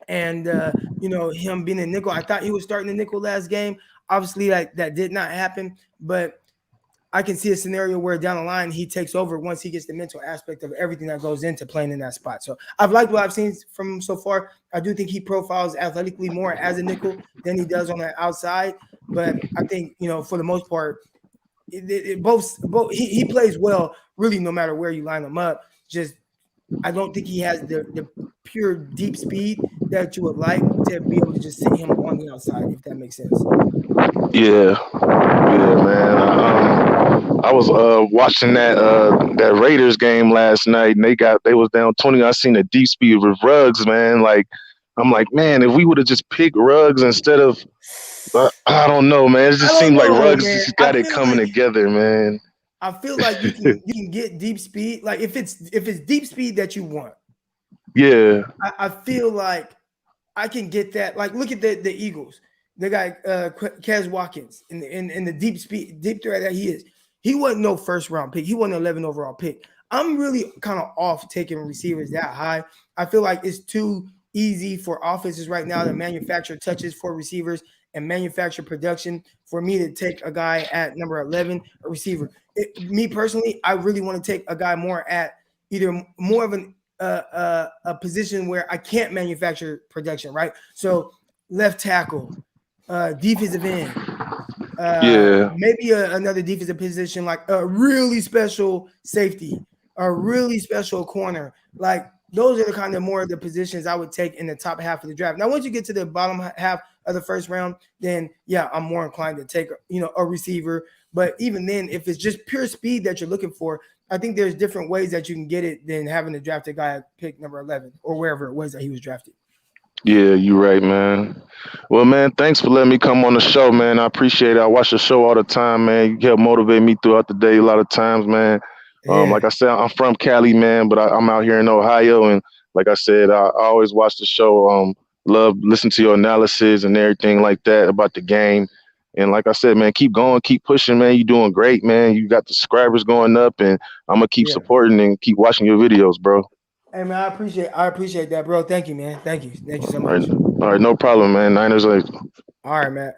him being a nickel, I thought he was starting the nickel last game. Obviously, that did not happen, but I can see a scenario where down the line he takes over once he gets the mental aspect of everything that goes into playing in that spot. So I've liked what I've seen from him so far. I do think he profiles athletically more as a nickel than he does on the outside, but I think for the most part, both he plays well really no matter where you line him up. Just I don't think he has the pure deep speed that you would like to be able to just sit him on the outside, if that makes sense. Yeah, man. I was watching that Raiders game last night, and they was down 20. I seen the deep speed with Ruggs, man. Like, I'm like, man, if we would have just picked Ruggs instead of, I don't know, man. It just seemed like Ruggs just got it coming together, man. I feel like you can get deep speed. Like if it's deep speed that you want, Yeah. I feel like I can get that. Like, look at the Eagles. They got Kez Watkins in the deep threat that he is. He wasn't no first round pick. He wasn't an 11 overall pick. I'm really kind of off taking receivers that high. I feel like it's too easy for offenses right now to manufacture touches for receivers and manufacture production for me to take a guy at number 11, a receiver. Me personally, I really want to take a guy more at either more of a position where I can't manufacture production, right? So left tackle, defensive end, Yeah. maybe another defensive position like a really special safety, a really special corner. Like those are the kind of more of the positions I would take in the top half of the draft. Now, once you get to the bottom half of the first round, then yeah, I'm more inclined to take a receiver. But even then, if it's just pure speed that you're looking for, I think there's different ways that you can get it than having to draft a guy at pick number 11 or wherever it was that he was drafted. Yeah, you right, man. Well, man, thanks for letting me come on the show, man. I appreciate it. I watch the show all the time, man. You help motivate me throughout the day a lot of times, man. Like Yeah, I said, I'm from Cali, man, but I'm out here in Ohio, and like I said, I always watch the show. Love listen to your analysis and everything like that about the game. And like I said, man, keep going, keep pushing, man. You're doing great, man. You got the subscribers going up, and I'm gonna keep yeah. supporting and keep watching your videos, bro. Hey man, I appreciate that, bro. Thank you, man. Thank you so All right, much. all right, no problem, man. Niners, like, All right, Matt.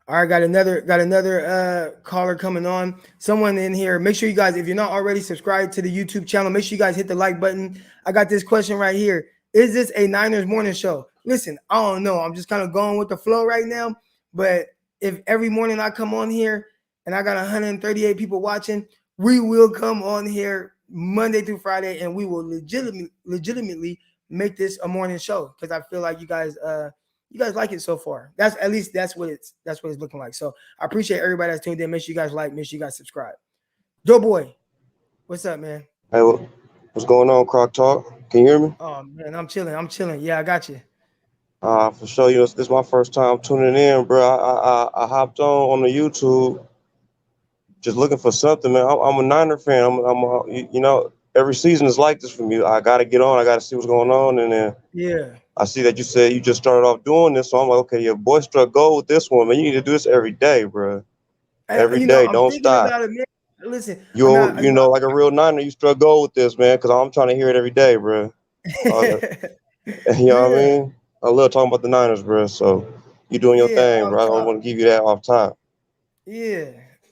All right, got another caller coming on. Someone in here. Make sure you guys, if you're not already subscribed to the YouTube channel, make sure you guys hit the like button. I got this question right here. Is this a Niners morning show? Listen, I don't know. I'm just kind of going with the flow right now. But if every morning I come on here and I got 138 people watching, we will come on here Monday through Friday and we will legitimately make this a morning show because I feel like you guys like it so far. That's what it's looking like. So I appreciate everybody that's tuned in. Make sure you guys like, make sure you guys subscribe. Joe boy, what's up, man? Hey, what's going on, Croc Talk? Can you hear me? Oh man, I'm chilling. I'm chilling. Yeah, I got you. For sure. This is my first time tuning in, bro. I hopped on the YouTube just looking for something, man. I'm a Niner fan. Every season is like this for me. I got to get on. I got to see what's going on. And then Yeah. I see that you said you just started off doing this. So I'm like, okay, your boy struck gold with this one, man. You need to do this every day, bro. Every day. I'm Don't thinking stop. about it, man. Listen, I'm You, not. you know, like a real Niner, you struck gold with this, man, because I'm trying to hear it every day, bro. Uh, You know what I Yeah, mean? I love talking about the Niners, bro. So you doing your yeah. thing, Off bro. I don't top. want to give you that off top. Yeah.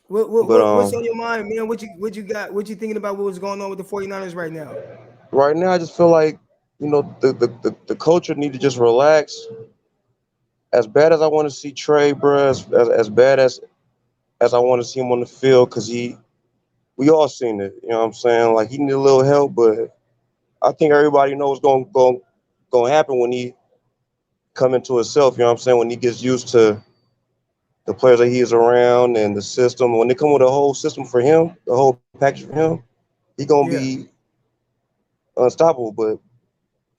What But what's on your mind, man? What you got? What you thinking about what's going on with the 49ers right now? right now, I just feel like the culture need to just relax. As bad as I want to see Trey, bro, as bad as I want to see him on the field, because we all seen it. You know what I'm saying? Like he need a little help, but I think everybody knows what's going to happen when he come into himself. You know what I'm saying? When he gets used to the players that he is around and the system. When they come with a whole system for him, the whole package for him, he gonna Yeah. be unstoppable. But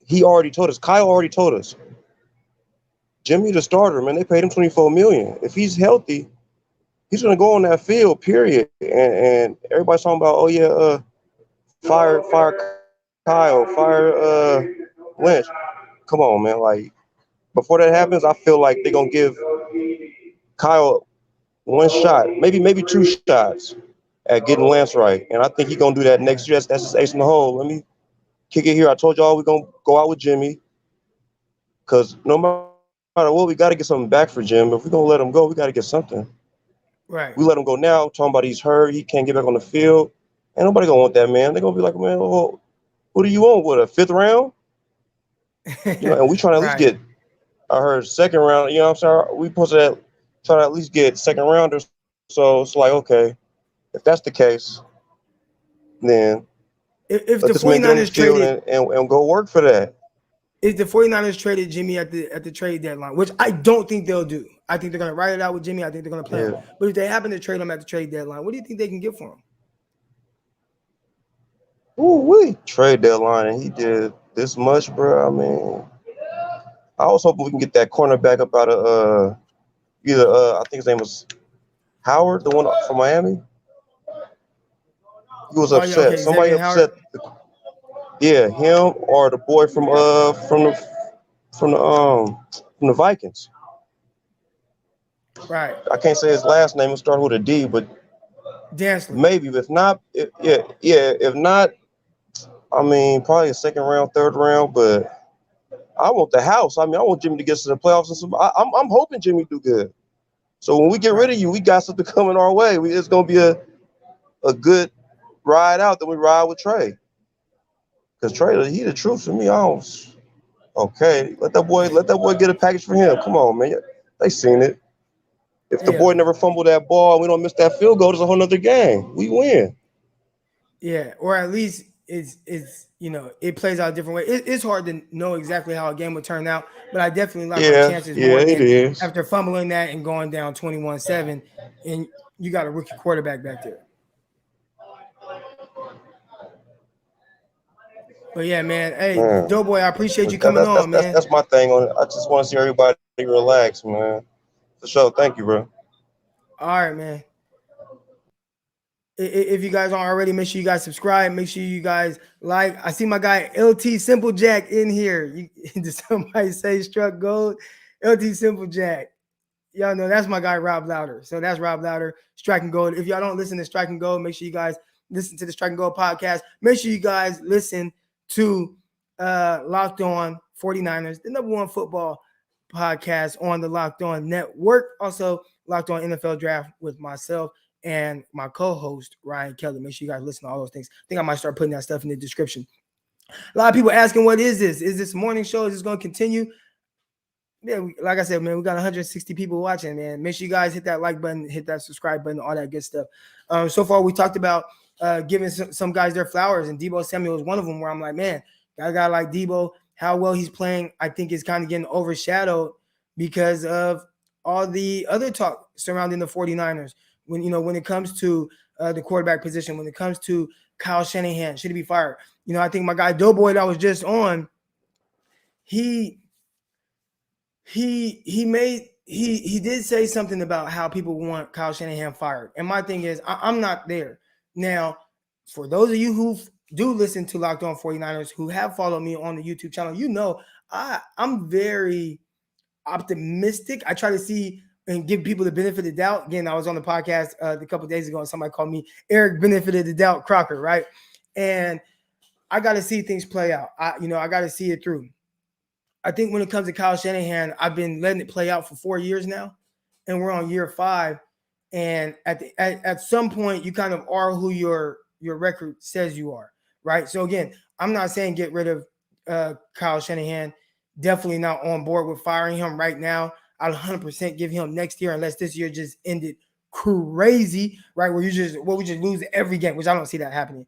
he already told us. Kyle already told us. Jimmy the starter, man. They paid him $24 million. If he's healthy, he's gonna go on that field. Period. And everybody's talking about, oh yeah, fire Kyle, fire Lynch. Come on, man. Like before that happens, I feel like they're gonna give Kyle one shot, maybe two shots at getting Lance right. And I think he's gonna do that next year. That's his ace in the hole. Let me kick it here. I told y'all we're gonna go out with Jimmy. Cause no matter what, we gotta get something back for Jim. If we're gonna let him go, we gotta get something. Right. We let him go now, talking about he's hurt, he can't get back on the field. Ain't nobody gonna want that man. They're gonna be like, man, well, what do you want? What, a fifth round? And we trying to at least Right. get, I heard second round, you know what I'm saying? We supposed to try to at least get second rounders. So it's like, okay, if that's the case, then If let the this man get on the 49ers field traded and go work for that. if the 49ers traded Jimmy at the trade deadline, which I don't think they'll do. I think they're gonna write it out with Jimmy. I think they're gonna play him. Yeah. But if they happen to trade him at the trade deadline, what do you think they can get for him? Ooh, we trade deadline and he did this much, bro. I mean, I was hoping we can get that cornerback up out of either I think his name was Howard, the one from Miami. He was Oh yeah, upset. okay, Somebody Xavier Howard. upset Yeah, him or the boy from the Vikings. Right. I can't say his last name. It starts with a D, but Dansley. maybe. If not, yeah. If not, I mean, probably a second round, third round. But I want the house. I mean, I want Jimmy to get to the playoffs. And some. I'm hoping Jimmy do good. So when we get rid of you, we got something coming our way. It's gonna be a good ride out. Then we ride with Trey. Cause Trey, he the truth for me. Okay, let that boy get a package for him. Come on, man. They seen it. If the boy never fumbled that ball, and we don't miss that field goal, it's a whole nother game. We win. Yeah, or at least it's it plays out a different way. It's hard to know exactly how a game would turn out, but I definitely like our chances more than after fumbling that and going down 21-7, and you got a rookie quarterback back there. But yeah, man. Hey, Doughboy, I appreciate you coming on, man. That's my thing on it. I just want to see everybody relax, man. For sure. Thank you, bro. All right, man. If you guys aren't already, make sure you guys subscribe. Make sure you guys like. I see my guy LT Simple Jack in here. Did somebody say struck gold? LT Simple Jack. Y'all know that's my guy Rob Louder. So that's Rob Louder, Striking Gold. If y'all don't listen to Striking Gold, make sure you guys listen to the Striking Gold podcast. Make sure you guys listen to Locked On 49ers, the #1 football podcast on the Locked On Network. Also, Locked On NFL Draft with myself and my co-host, Ryan Kelly. Make sure you guys listen to all those things. I think I might start putting that stuff in the description. A lot of people asking, what is this? Is this a morning show? Is this going to continue? Yeah, like I said, man, we got 160 people watching, man. Make sure you guys hit that like button, hit that subscribe button, all that good stuff. So far, we talked about giving some guys their flowers, and Deebo Samuel is one of them where I'm like, man, a guy like Deebo, how well he's playing, I think is kind of getting overshadowed because of all the other talk surrounding the 49ers. When it comes to the quarterback position, when it comes to Kyle Shanahan, should he be fired? I think my guy Doughboy that was just on, he did say something about how people want Kyle Shanahan fired. And my thing is, I'm not there. Now, for those of you who do listen to Locked On 49ers, who have followed me on the YouTube channel, I'm very optimistic. I try to see and give people the benefit of the doubt. Again, I was on the podcast a couple of days ago and somebody called me Eric Benefit of the Doubt Crocker, right? And I got to see things play out. I got to see it through. I think when it comes to Kyle Shanahan, I've been letting it play out for 4 years now, and we're on year 5. And at some point, you kind of are who your record says you are, right? So again, I'm not saying get rid of Kyle Shanahan. Definitely not on board with firing him right now. I'll 100% give him next year unless this year just ended crazy, right? Where we just lose every game, which I don't see that happening.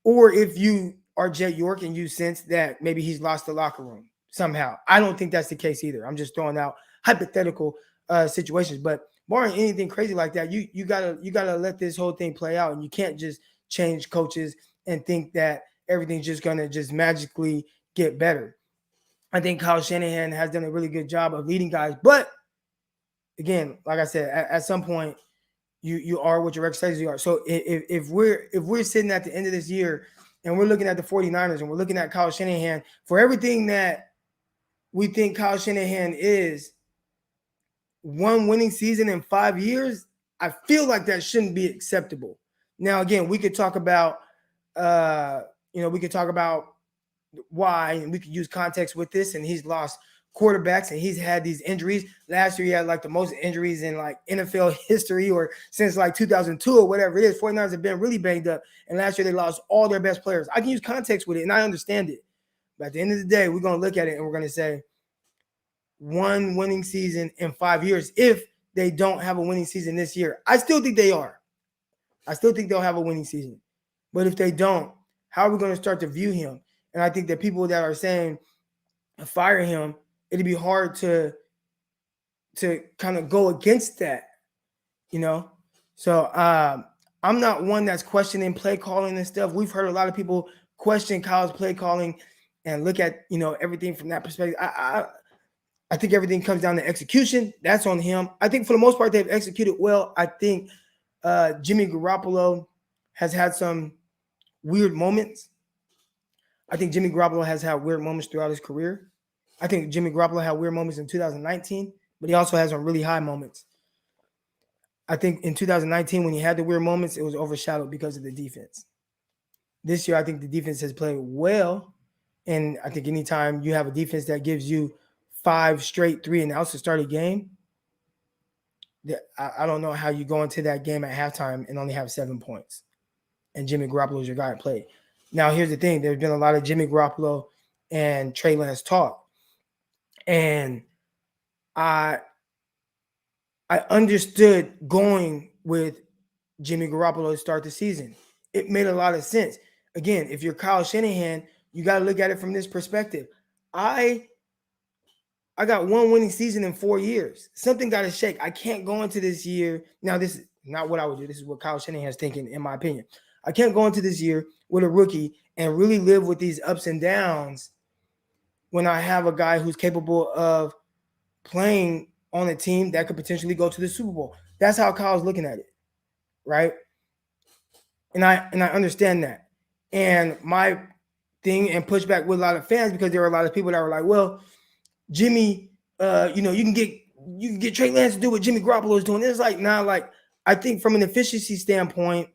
Or if you are Jet York and you sense that maybe he's lost the locker room somehow. I don't think that's the case either. I'm just throwing out hypothetical situations. But barring anything crazy like that, you gotta let this whole thing play out, and you can't just change coaches and think that everything's just gonna just magically get better. I think Kyle Shanahan has done a really good job of leading guys. But again, like I said, at some point, you are what your record says you are. So if we're sitting at the end of this year and we're looking at the 49ers and we're looking at Kyle Shanahan for everything that we think Kyle Shanahan is, one winning season in 5 years, I feel like that shouldn't be acceptable. Now, again, we could talk about why, and we could use context with this, and he's lost quarterbacks and he's had these injuries. Last year he had like the most injuries in like NFL history or since like 2002 or whatever it is. 49ers have been really banged up, and last year they lost all their best players. I can use context with it and I understand it, but at the end of the day, we're going to look at it and we're going to say one winning season in 5 years. If they don't have a winning season this year, I still think they are. I still think they'll have a winning season, but if they don't, how are we going to start to view him? And I think that people that are saying fire him, it'd be hard to kind of go against that, So I'm not one that's questioning play calling and stuff. We've heard a lot of people question Kyle's play calling and look at, everything from that perspective. I think everything comes down to execution. That's on him. I think for the most part, they've executed well. I think Jimmy Garoppolo has had some weird moments I think Jimmy Garoppolo has had weird moments throughout his career. I think Jimmy Garoppolo had weird moments in 2019, but he also has some really high moments. I think in 2019, when he had the weird moments, it was overshadowed because of the defense. This year, I think the defense has played well. And I think anytime you have a defense that gives you 5 straight 3-and-outs to start a game, I don't know how you go into that game at halftime and only have 7 points. And Jimmy Garoppolo is your guy to play. Now, here's the thing. There's been a lot of Jimmy Garoppolo and Trey Lance talk. And I understood going with Jimmy Garoppolo to start the season. It made a lot of sense. Again, if you're Kyle Shanahan, you got to look at it from this perspective. I got 1 winning season in 4 years. Something got to shake. I can't go into this year. Now, this is not what I would do. This is what Kyle Shanahan's thinking, in my opinion. I can't go into this year with a rookie and really live with these ups and downs when I have a guy who's capable of playing on a team that could potentially go to the Super Bowl. That's how Kyle's looking at it, right? And I understand that. And my thing and pushback with a lot of fans, because there were a lot of people that were like, well, Jimmy, you can get Trey Lance to do what Jimmy Garoppolo is doing. It's like, nah, like I think from an efficiency standpoint,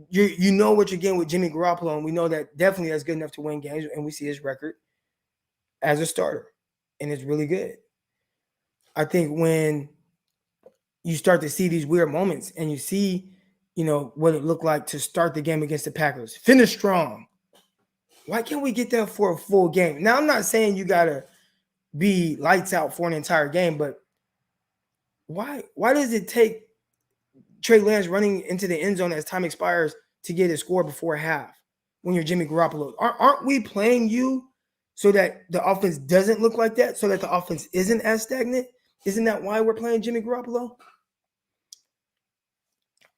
you know what you're getting with Jimmy Garoppolo, and we know that definitely that's good enough to win games, and we see his record as a starter, and it's really good. I think when you start to see these weird moments and you see, what it looked like to start the game against the Packers, finish strong. Why can't we get that for a full game? Now, I'm not saying you got to be lights out for an entire game, but why does it take Trey Lance running into the end zone as time expires to get a score before half when you're Jimmy Garoppolo? Aren't we playing you so that the offense doesn't look like that, so that the offense isn't as stagnant? Isn't that why we're playing Jimmy Garoppolo?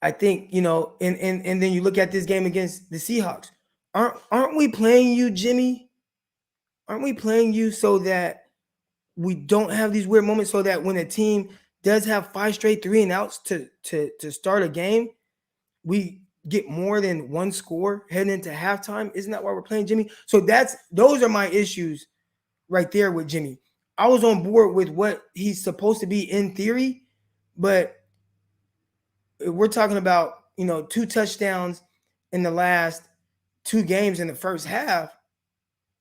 I think, and then you look at this game against the Seahawks. Aren't we playing you, Jimmy? Aren't we playing you so that we don't have these weird moments, so that when a team does have 5 straight 3-and-outs to start a game, we get more than 1 score heading into halftime? Isn't that why we're playing Jimmy? So those are my issues right there with Jimmy. I was on board with what he's supposed to be in theory, but we're talking about, 2 touchdowns in the last 2 games in the first half.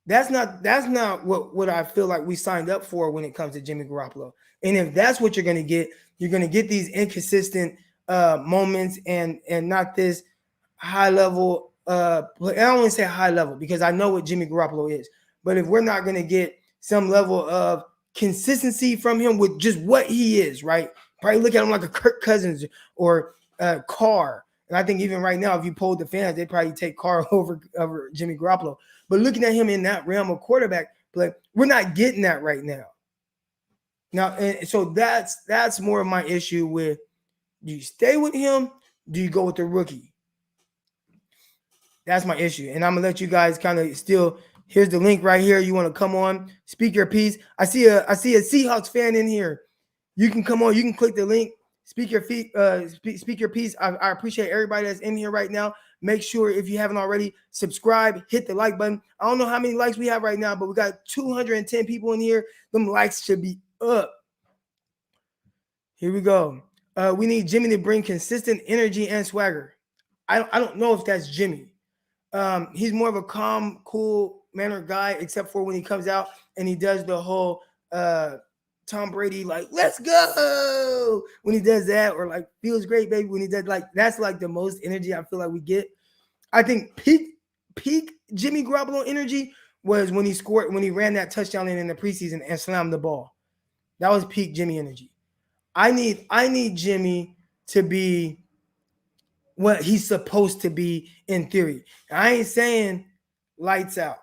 That's not what I feel like we signed up for when it comes to Jimmy Garoppolo. And if that's what you're going to get these inconsistent moments and not this high level. I don't want to say high level because I know what Jimmy Garoppolo is. But if we're not going to get some level of consistency from him with just what he is, right? Probably look at him like a Kirk Cousins or Carr. And I think even right now, if you polled the fans, they'd probably take Carr over Jimmy Garoppolo. But looking at him in that realm of quarterback play, we're not getting that right now. Now, and so that's more of my issue with, do you stay with him? Do you go with the rookie? That's my issue. And I'm going to let you guys kind of still, here's the link right here. You want to come on, speak your piece. I see a Seahawks fan in here. You can come on. You can click the link. Speak your piece. I appreciate everybody that's in here right now. Make sure, if you haven't already, subscribe, hit the like button. I don't know how many likes we have right now, but we got 210 people in here. Them likes should be up. Here we go. We need Jimmy to bring consistent energy and swagger. I don't know if that's Jimmy. He's more of a calm, cool mannered guy, except for when he comes out and he does the whole Tom Brady, like, let's go, when he does that, or like, feels great, baby, when he does, like, that's like the most energy I feel like we get. I think peak Jimmy Garoppolo energy was when he ran that touchdown in the preseason and slammed the ball. That was peak Jimmy energy. I need Jimmy to be what he's supposed to be in theory. I ain't saying lights out.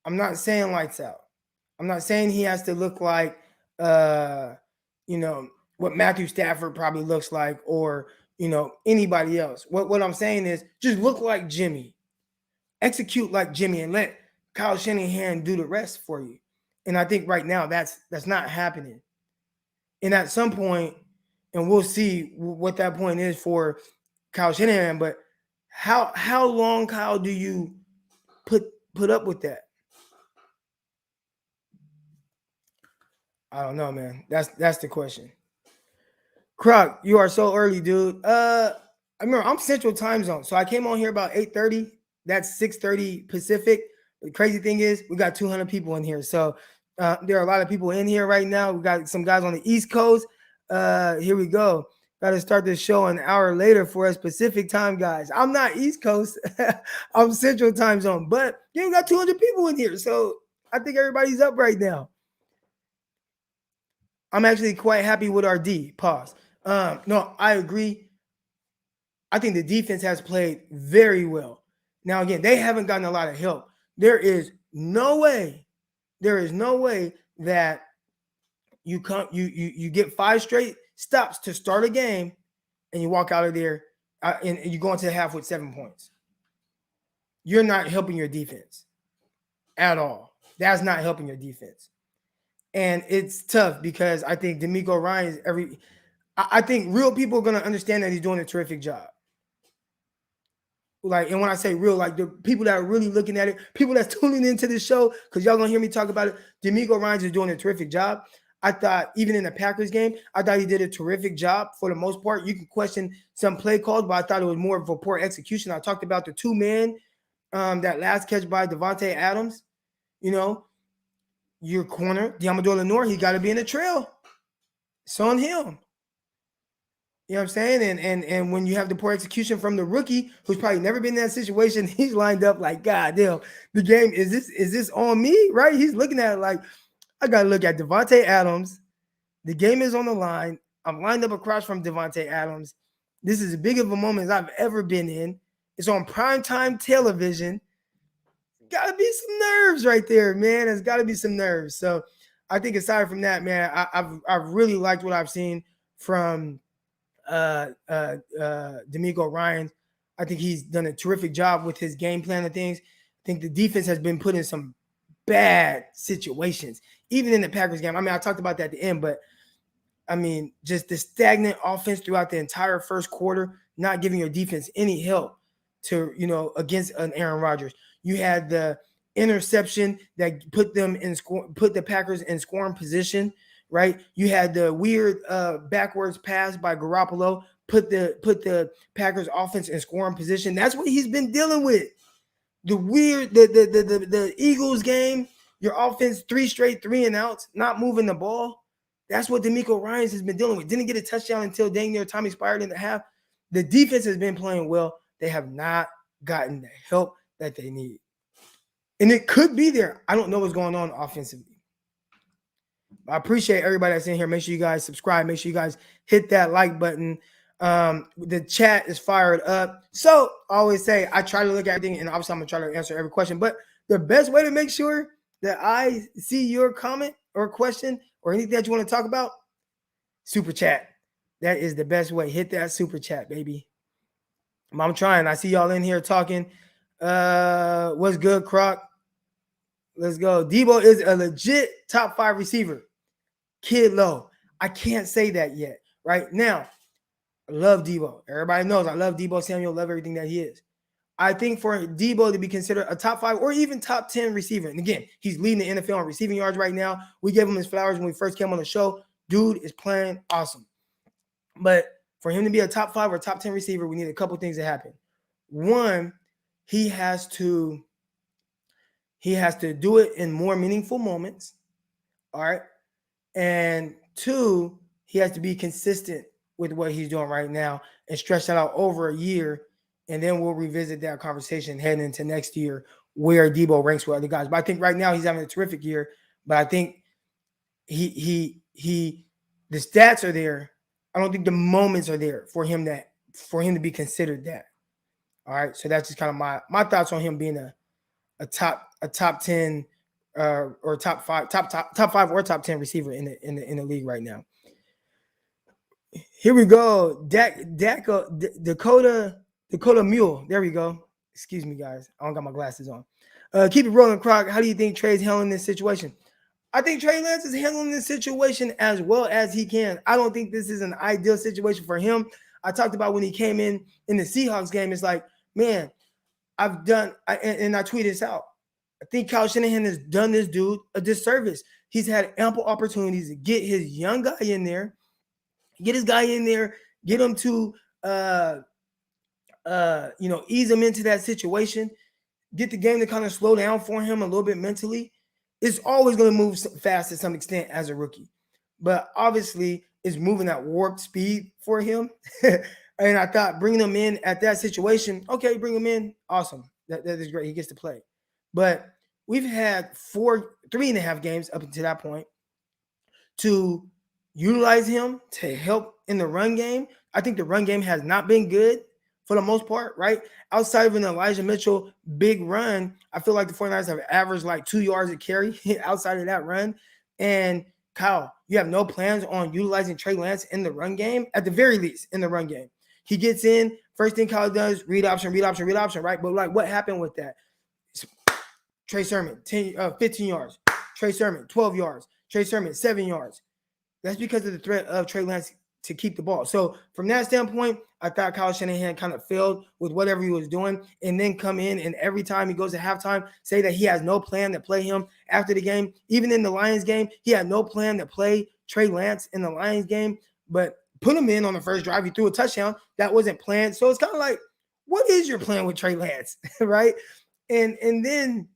I'm not saying lights out. I'm not saying he has to look like, what Matthew Stafford probably looks like, or, anybody else. What I'm saying is just look like Jimmy, execute like Jimmy, and let Kyle Shanahan do the rest for you. And I think right now that's not happening. And at some point, and we'll see what that point is for Kyle Shanahan, but how long, Kyle, do you put put up with that? I don't know, man. That's the question. Croc, you are so early, dude. I remember I'm Central Time Zone, so I came on here about 8:30. That's 6:30 Pacific. The crazy thing is, we got 200 people in here, so there are a lot of people in here right now. We got some guys on the East Coast. Here we go. Got to start this show an hour later for us Pacific time, guys. I'm not East Coast. I'm Central Time Zone, but we got 200 people in here, so I think everybody's up right now. I'm actually quite happy with our D. Pause. No, I agree. I think the defense has played very well. Now, again, they haven't gotten a lot of help. There is no way that you get 5 straight stops to start a game and you walk out of there and you go into the half with 7 points. You're not helping your defense at all. That's not helping your defense. And it's tough because I think DeMeco Ryan is I think real people are going to understand that he's doing a terrific job. Like, and when I say real, like the people that are really looking at it, people that's tuning into the show, because y'all gonna hear me talk about it. DeMeco Ryan is doing a terrific job. I thought even in the Packers game, I thought he did a terrific job for the most part. You can question some play calls, but I thought it was more of a poor execution. I talked about the 2-man, that last catch by Devontae Adams. You know, your corner, Deommodore Lenoir, he got to be in the trail. It's on him. You know what I'm saying? And when you have the poor execution from the rookie, who's probably never been in that situation, he's lined up like, God damn, the game, is this on me? Right? He's looking at it like, I got to look at Devontae Adams. The game is on the line. I'm lined up across from Devontae Adams. This is as big of a moment as I've ever been in. It's on primetime television. Got to be some nerves right there, man. There's got to be some nerves. So I think aside from that, man, I've really liked what I've seen from DeMeco Ryan. I think he's done a terrific job with his game plan of things. I think the defense has been put in some bad situations, even in the Packers game. I mean, I talked about that at the end, but I mean, just the stagnant offense throughout the entire first quarter, not giving your defense any help to, against an Aaron Rodgers. You had the interception that put the Packers in scoring position. Right, you had the weird backwards pass by Garoppolo, put the Packers offense in scoring position. That's what he's been dealing with. The weird, the Eagles game, your offense 3 straight 3-and-outs, not moving the ball. That's what DeMeco Ryans has been dealing with. Didn't get a touchdown until dang near time expired in the half. The defense has been playing well. They have not gotten the help that they need, and it could be there. I don't know what's going on offensively. I appreciate everybody that's in here. Make sure you guys subscribe. Make sure you guys hit that like button. The chat is fired up. So I always say I try to look at everything, and obviously I'm going to try to answer every question. But the best way to make sure that I see your comment or question or anything that you want to talk about, super chat. That is the best way. Hit that super chat, baby. I'm trying. I see y'all in here talking. What's good, Croc? Let's go. Deebo is a legit top 5 receiver. Kid low. I can't say that yet. Right now, I love Deebo. Everybody knows I love Deebo Samuel. Love everything that he is. I think for Deebo to be considered a top 5 or even top 10 receiver, and again, he's leading the NFL in receiving yards right now. We gave him his flowers when we first came on the show. Dude is playing awesome. But for him to be a top 5 or top 10 receiver, we need a couple things to happen. One, he has to do it in more meaningful moments. All right. And 2, he has to be consistent with what he's doing right now and stretch that out over a year. And then we'll revisit that conversation heading into next year where Deebo ranks with other guys. But I think right now he's having a terrific year. But I think the stats are there. I don't think the moments are there for him to be considered that. All right. So that's just kind of my thoughts on him being a top 10 or top 5 or top 10 receiver in the league right now. Here we go. Dakota Mule. There we go. Excuse me, guys. I don't got my glasses on. Keep it rolling, Croc. How do you think Trey's handling this situation? I think Trey Lance is handling this situation as well as he can. I don't think this is an ideal situation for him. I talked about when he came in the Seahawks game. It's like, man, and I tweeted this out. I think Kyle Shanahan has done this dude a disservice. He's had ample opportunities to get his young guy in there, get him to ease him into that situation, get the game to kind of slow down for him a little bit mentally. It's always going to move fast to some extent as a rookie, but obviously it's moving at warp speed for him. And I thought bringing him in at that situation, okay, bring him in, awesome. That is great. He gets to play. But we've had 3.5 games up until that point to utilize him to help in the run game. I think the run game has not been good for the most part, right? Outside of an Elijah Mitchell big run, I feel like the 49ers have averaged like 2 yards a carry outside of that run. And Kyle, you have no plans on utilizing Trey Lance in the run game, at the very least in the run game. He gets in, first thing Kyle does, read option, right? But like what happened with that? Trey Sermon, 15 yards. Trey Sermon, 12 yards. Trey Sermon, 7 yards. That's because of the threat of Trey Lance to keep the ball. So from that standpoint, I thought Kyle Shanahan kind of failed with whatever he was doing, and then come in and every time he goes to halftime, say that he has no plan to play him after the game. Even in the Lions game, he had no plan to play Trey Lance in the Lions game, but put him in on the first drive. He threw a touchdown. That wasn't planned. So it's kind of like, what is your plan with Trey Lance, right? And then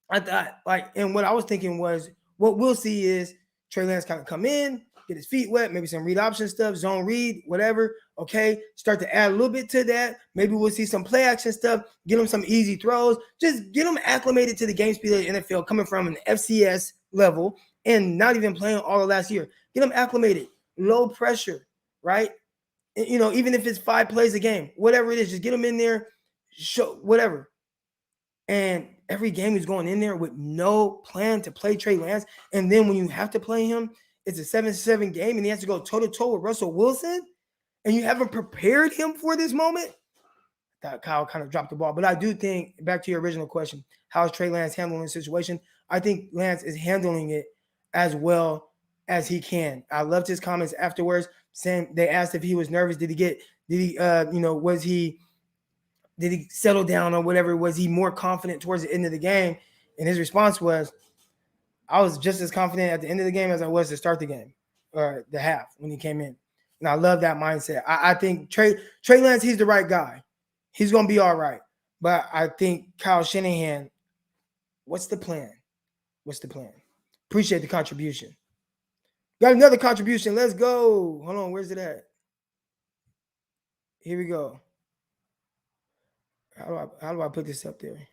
I thought, and what I was thinking was, what we'll see is Trey Lance kind of come in, get his feet wet, maybe some read option stuff, zone read, whatever. Okay, start to add a little bit to that. Maybe we'll see some play action stuff, get him some easy throws, just get him acclimated to the game speed of the NFL, coming from an FCS level and not even playing all of last year. Get him acclimated, low pressure, right? Even if it's 5 plays a game, whatever it is, just get him in there, show whatever. And every game he's going in there with no plan to play Trey Lance. And then when you have to play him, it's a 7-7 game and he has to go toe-to-toe with Russell Wilson, and you haven't prepared him for this moment. That Kyle kind of dropped the ball. But I do think, back to your original question, how is Trey Lance handling the situation? I think Lance is handling it as well as he can. I loved his comments afterwards, saying they asked if he was nervous. Did he settle down or whatever? Was he more confident towards the end of the game? And his response was, I was just as confident at the end of the game as I was to start the game, or the half when he came in. And I love that mindset. I think Trey Lance, he's the right guy. He's going to be all right. But I think Kyle Shanahan, what's the plan? Appreciate the contribution. Got another contribution. Let's go. Hold on. Where's it at? Here we go. How do I put this up there?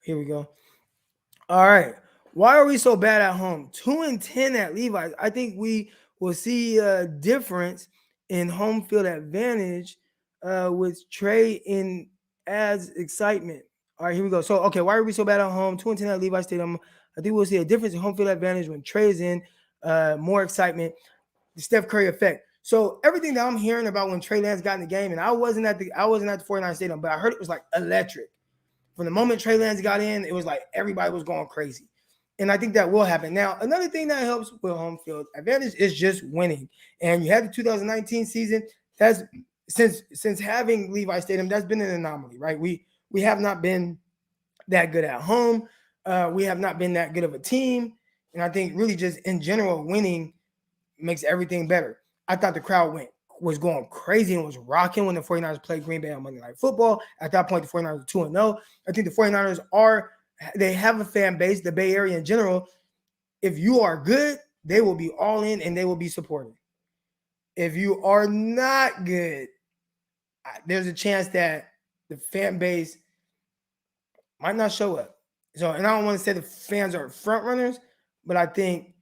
Here we go. All right. Why are we so bad at home? 2-10 at Levi's. I think we will see a difference in home field advantage with Trey in as excitement. All right, here we go. So, okay, why are we so bad at home? 2-10 at Levi's Stadium. I think we'll see a difference in home field advantage when Trey is in. More excitement. The Steph Curry effect. So everything that I'm hearing about when Trey Lance got in the game, and I wasn't at the 49 Stadium, but I heard it was like electric. From the moment Trey Lance got in, it was like everybody was going crazy. And I think that will happen. Now, another thing that helps with home field advantage is just winning. And you had the 2019 season. That's since having Levi Stadium, that's been an anomaly, right? We have not been that good at home. We have not been that good of a team. And I think really just in general, winning makes everything better. I thought the crowd was going crazy and was rocking when the 49ers played Green Bay on Monday Night Football. At that point, the 49ers were 2-0. I think the 49ers they have a fan base, the Bay Area in general. If you are good, they will be all in and they will be supporting. If you are not good, there's a chance that the fan base might not show up. So, and I don't want to say the fans are front runners, but I think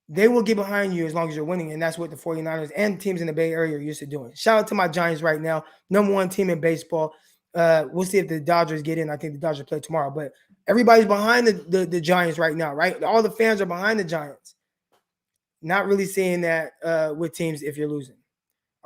they will get behind you as long as you're winning, and that's what the 49ers and teams in the Bay Area are used to doing. Shout out to my Giants right now, #1 team in baseball. We'll see if the Dodgers get in. I think the Dodgers play tomorrow, but everybody's behind the Giants right now, right? All the fans are behind the Giants. Not really seeing that with teams if you're losing.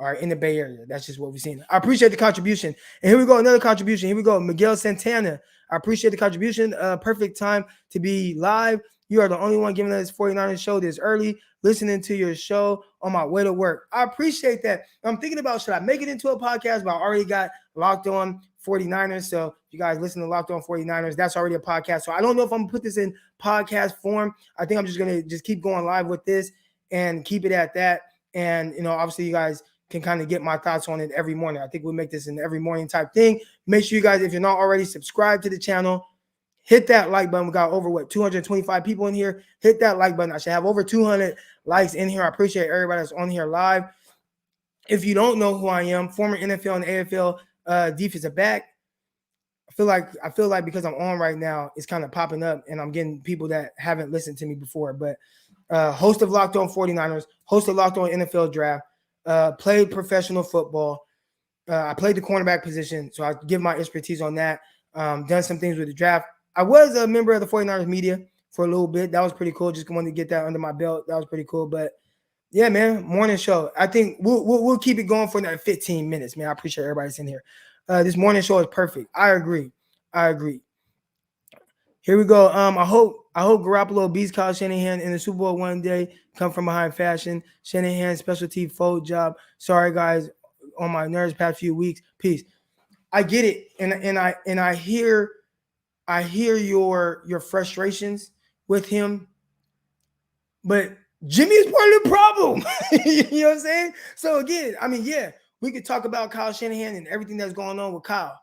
All right, in the Bay Area. That's just what we've seen. I appreciate the contribution. And here we go, another contribution. Here we go, Miguel Santana. I appreciate the contribution. Perfect time to be live. You are the only one giving us 49ers show this early, listening to your show on my way to work. I appreciate that. I'm thinking about, should I make it into a podcast, but I already got Locked On 49ers. So if you guys listen to Locked On 49ers, that's already a podcast. So I don't know if I'm going to put this in podcast form. I think I'm just going to just keep going live with this and keep it at that. And, obviously you guys can kind of get my thoughts on it every morning. I think we'll make this an every morning type thing. Make sure you guys, if you're not already subscribed to the channel, hit that like button. We got over 225 people in here. Hit that like button. I should have over 200 likes in here. I appreciate everybody that's on here live. If you don't know who I am, former NFL and AFL defensive back. I feel like because I'm on right now, it's kind of popping up and I'm getting people that haven't listened to me before. But host of Locked On 49ers, host of Locked On NFL Draft, played professional football. I played the cornerback position, so I give my expertise on that. Done some things with the draft. I was a member of the 49ers media for a little bit. That was pretty cool. Just wanted to get that under my belt. That was pretty cool. But yeah, man, morning show. I think we'll keep it going for another 15 minutes, man. I appreciate everybody's in here. This morning show is perfect. I agree. Here we go. I hope Garoppolo beats Kyle Shanahan in the Super Bowl one day. Come from behind fashion. Shanahan's specialty fold job. Sorry, guys, on my nerves past few weeks. Peace. I get it, and I hear your frustrations with him, but Jimmy is part of the problem. You know what I'm saying? So again, I mean, yeah, we could talk about Kyle Shanahan and everything that's going on with Kyle.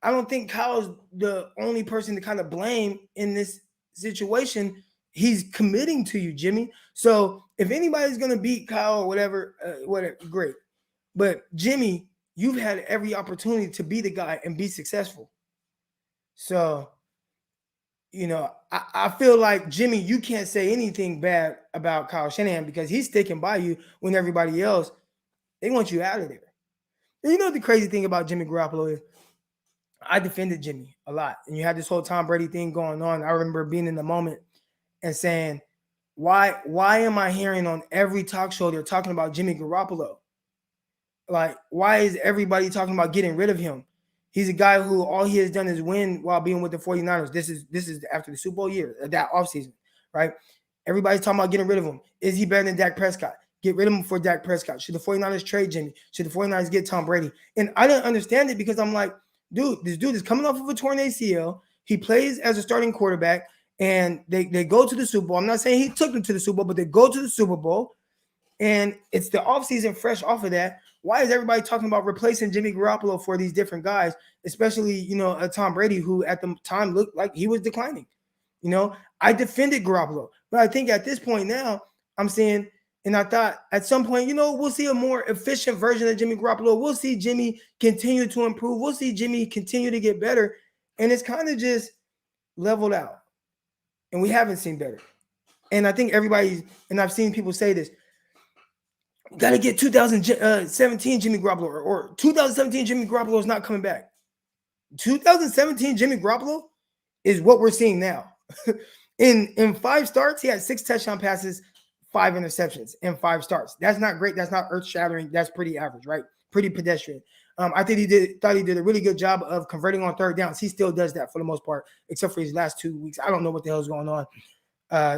I don't think Kyle's the only person to kind of blame in this situation. He's committing to you, Jimmy. So if anybody's going to beat Kyle or whatever, great. But Jimmy, you've had every opportunity to be the guy and be successful. So, I feel like, Jimmy, you can't say anything bad about Kyle Shanahan because he's sticking by you when everybody else, they want you out of there. And you know what the crazy thing about Jimmy Garoppolo is? I defended Jimmy a lot. And you had this whole Tom Brady thing going on. I remember being in the moment and saying, why am I hearing on every talk show they're talking about Jimmy Garoppolo? Like, why is everybody talking about getting rid of him? He's a guy who all he has done is win while being with the 49ers. This is after the Super Bowl year, that offseason, right? Everybody's talking about getting rid of him. Is he better than Dak Prescott? Get rid of him for Dak Prescott. Should the 49ers trade Jimmy? Should the 49ers get Tom Brady? And I didn't understand it because I'm like, dude, this dude is coming off of a torn ACL. He plays as a starting quarterback, and they go to the Super Bowl. I'm not saying he took them to the Super Bowl, but they go to the Super Bowl, and it's the offseason fresh off of that. Why is everybody talking about replacing Jimmy Garoppolo for these different guys, especially, a Tom Brady who at the time looked like he was declining? I defended Garoppolo, but I think at this point now I'm saying, and I thought at some point, we'll see a more efficient version of Jimmy Garoppolo. We'll see Jimmy continue to improve. We'll see Jimmy continue to get better. And it's kind of just leveled out. And we haven't seen better. And I think and I've seen people say this, got to get 2017 Jimmy Garoppolo or 2017 Jimmy Garoppolo is not coming back. 2017 Jimmy Garoppolo is what we're seeing now. In 5 starts, he had 6 touchdown passes, 5 interceptions in 5 starts. That's not great. That's not earth-shattering. That's pretty average, right? Pretty pedestrian. I think he thought he did a really good job of converting on third downs. He still does that for the most part, except for his last 2 weeks. I don't know what the hell is going on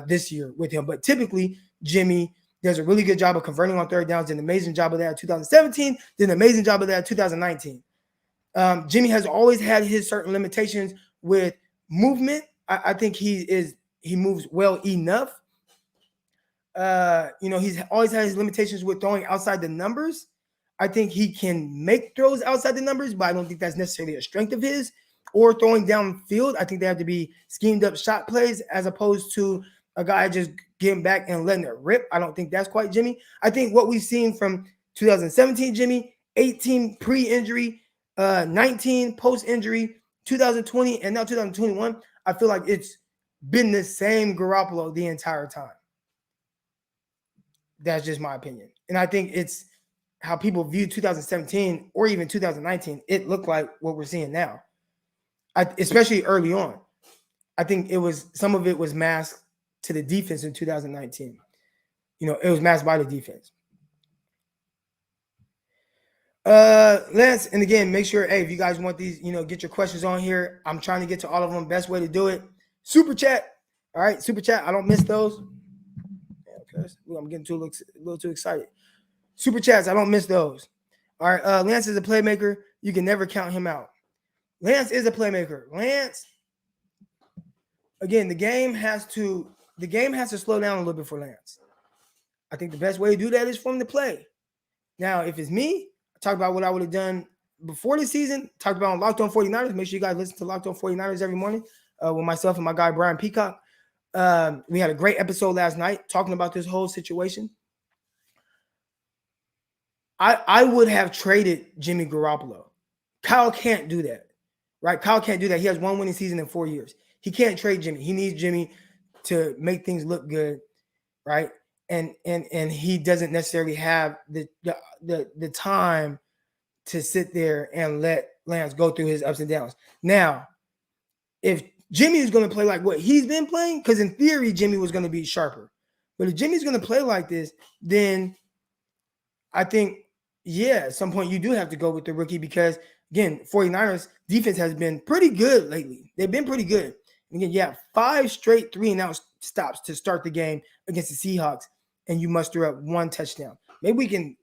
this year with him. But typically, Jimmy does a really good job of converting on third downs. Did an amazing job of that in 2017. Did an amazing job of that in 2019. Jimmy has always had his certain limitations with movement. I think he moves well enough. He's always had his limitations with throwing outside the numbers. I think he can make throws outside the numbers, but I don't think that's necessarily a strength of his. Or throwing downfield, I think they have to be schemed up shot plays as opposed to a guy just getting back and letting it rip. I don't think that's quite Jimmy. I think what we've seen from 2017 Jimmy, 18 pre-injury, 19 post-injury, 2020, and now 2021, I feel like it's been the same Garoppolo the entire time. That's just my opinion. And I think it's how people view 2017 or even 2019. It looked like what we're seeing now, especially early on. I think some of it was masked to the defense in 2019. It was masked by the defense. Lance, and again, make sure, hey, if you guys want these, get your questions on here. I'm trying to get to all of them. Best way to do it, super chat. All right, super chat. I don't miss those. I'm getting a little too excited. Super chats, I don't miss those. All right, Lance is a playmaker. You can never count him out. Lance is a playmaker. Lance, again, the game has to slow down a little bit for Lance. I think the best way to do that is for him to play. Now, if it's me, I talk about what I would have done before the season. Talked about on Locked On 49ers. Make sure you guys listen to Locked On 49ers every morning with myself and my guy Brian Peacock. We had a great episode last night talking about this whole situation. I would have traded Jimmy Garoppolo. Kyle can't do that, right? Kyle can't do that. He has one winning season in 4 years. He can't trade Jimmy. He needs Jimmy to make things look good, right? And he doesn't necessarily have the time to sit there and let Lance go through his ups and downs. Now, if Jimmy is going to play like what he's been playing, because in theory, Jimmy was going to be sharper. But if Jimmy's going to play like this, then I think, yeah, at some point you do have to go with the rookie because, again, 49ers defense has been pretty good lately. They've been pretty good. And again, yeah, 5 straight 3-and-out stops to start the game against the Seahawks, and you muster up 1 touchdown. Maybe we can,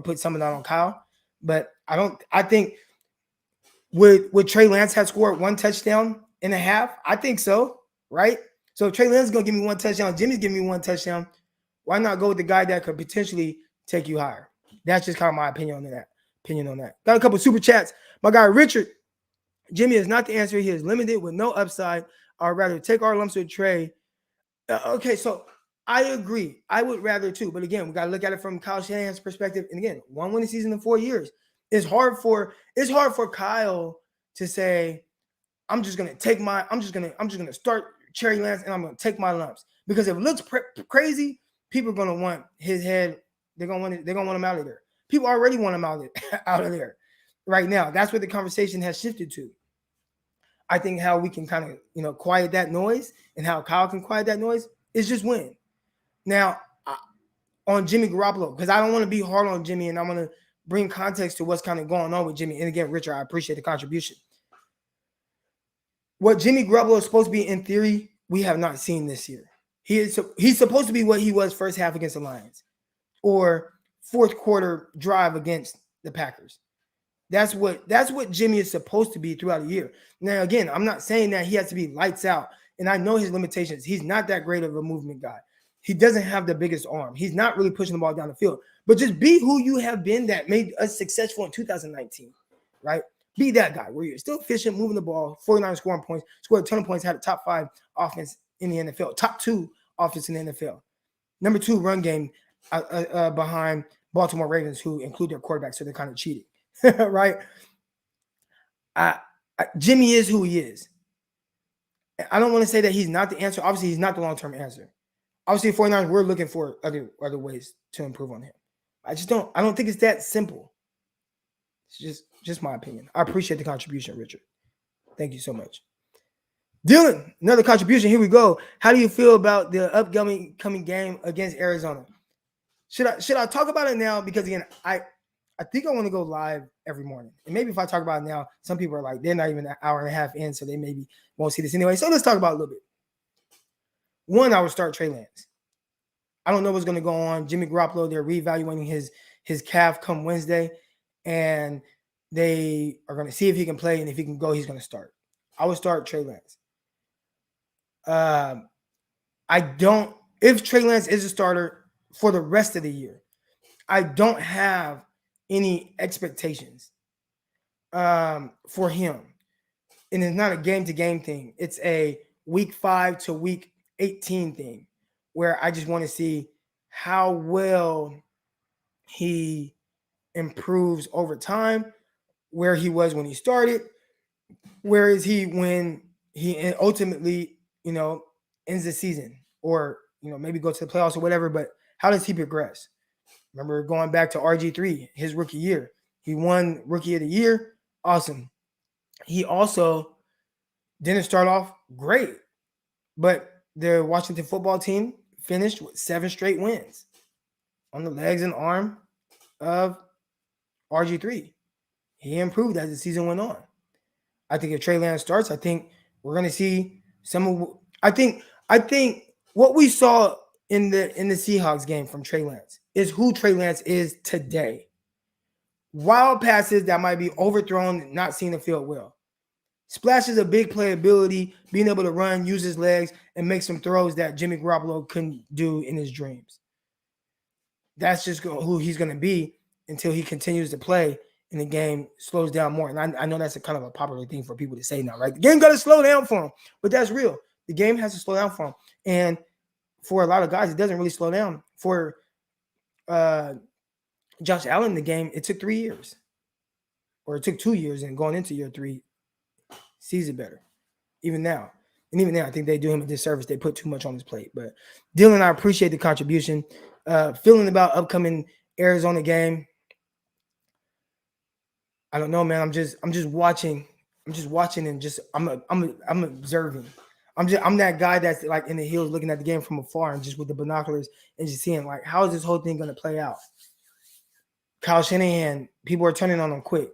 put some of that on Kyle, but I think would Trey Lance have scored 1 touchdown and a half? I think so, right? So if Trey Lance is going to give me 1 touchdown, Jimmy's giving me 1 touchdown, why not go with the guy that could potentially take you higher? That's just kind of my opinion on that. Got a couple super chats. My guy Richard, Jimmy is not the answer. He is limited with no upside. I'd rather take our lumps with Trey. Okay, so I agree. I would rather too. But again, we got to look at it from Kyle Shanahan's perspective. And again, 1 winning season in 4 years. It's hard for Kyle to say, I'm just gonna start Trey Lance and I'm gonna take my lumps. Because if it looks crazy, people are gonna want his head. They're gonna want him out of there. People already want him out of there right now. That's what the conversation has shifted to. I think how we can kind of quiet that noise and how Kyle can quiet that noise is just win. Now on Jimmy Garoppolo, because I don't want to be hard on Jimmy and I'm gonna bring context to what's kind of going on with Jimmy. And again, Richard, I appreciate the contribution. What Jimmy Garoppolo is supposed to be in theory, we have not seen this year. He's supposed to be what he was first half against the Lions or fourth quarter drive against the Packers. That's what Jimmy is supposed to be throughout the year. Now, again, I'm not saying that he has to be lights out, and I know his limitations. He's not that great of a movement guy. He doesn't have the biggest arm. He's not really pushing the ball down the field. But just be who you have been that made us successful in 2019, right? Be that guy where you're still efficient, moving the ball, 49 scoring points, scored a ton of points, had a top 5 offense in the NFL, top 2 offense in the NFL. Number 2 run game behind Baltimore Ravens, who include their quarterback, so they're kind of cheating, right? Jimmy is who he is. I don't want to say that he's not the answer. Obviously, he's not the long-term answer. Obviously, 49ers, we're looking for other ways to improve on him. I don't think it's that simple. It's just my opinion. I appreciate the contribution, Richard. Thank you so much. Dylan, another contribution. Here we go. How do you feel about the upcoming game against Arizona? Should I talk about it now? Because again, I think I want to go live every morning. And maybe if I talk about it now, some people are like, they're not even an hour and a half in, so they maybe won't see this anyway. So let's talk about it a little bit. 1, I would start Trey Lance. I don't know what's going to go on. Jimmy Garoppolo, they're reevaluating his calf come Wednesday, and they are going to see if he can play, and if he can go, he's going to start. I would start Trey Lance. If Trey Lance is a starter for the rest of the year, I don't have any expectations for him. And it's not a game-to-game thing. It's a week 5 to week 18 thing where I just want to see how well he improves over time, where he was when he started, where is he when he ultimately, ends the season or, maybe go to the playoffs or whatever, but how does he progress? Remember going back to RG3, his rookie year. He won Rookie of the Year. Awesome. He also didn't start off great, but the Washington football team finished with 7 straight wins on the legs and arm of RG3. He improved as the season went on. I think if Trey Lance starts, I think we're going to see some of – I think what we saw in the Seahawks game from Trey Lance is who Trey Lance is today. Wild passes that might be overthrown, not seeing the field well. Splashes of big playability, being able to run, use his legs, and make some throws that Jimmy Garoppolo couldn't do in his dreams. That's just who he's going to be until he continues to play and the game slows down more. And I know that's a kind of a popular thing for people to say now, right? The game got to slow down for him, but that's real. The game has to slow down for him. And for a lot of guys, it doesn't really slow down. For Josh Allen, the game, it took 3 years. Or it took 2 years, and going into year 3, sees it better. Even now. And even now, I think they do him a disservice. They put too much on his plate. But Dylan, I appreciate the contribution. Feeling about upcoming Arizona game. I don't know, man. I'm just watching. I'm just watching and just I'm observing. I'm that guy that's like in the hills looking at the game from afar and just with the binoculars and just seeing like, how is this whole thing going to play out? Kyle Shanahan, people are turning on him quick.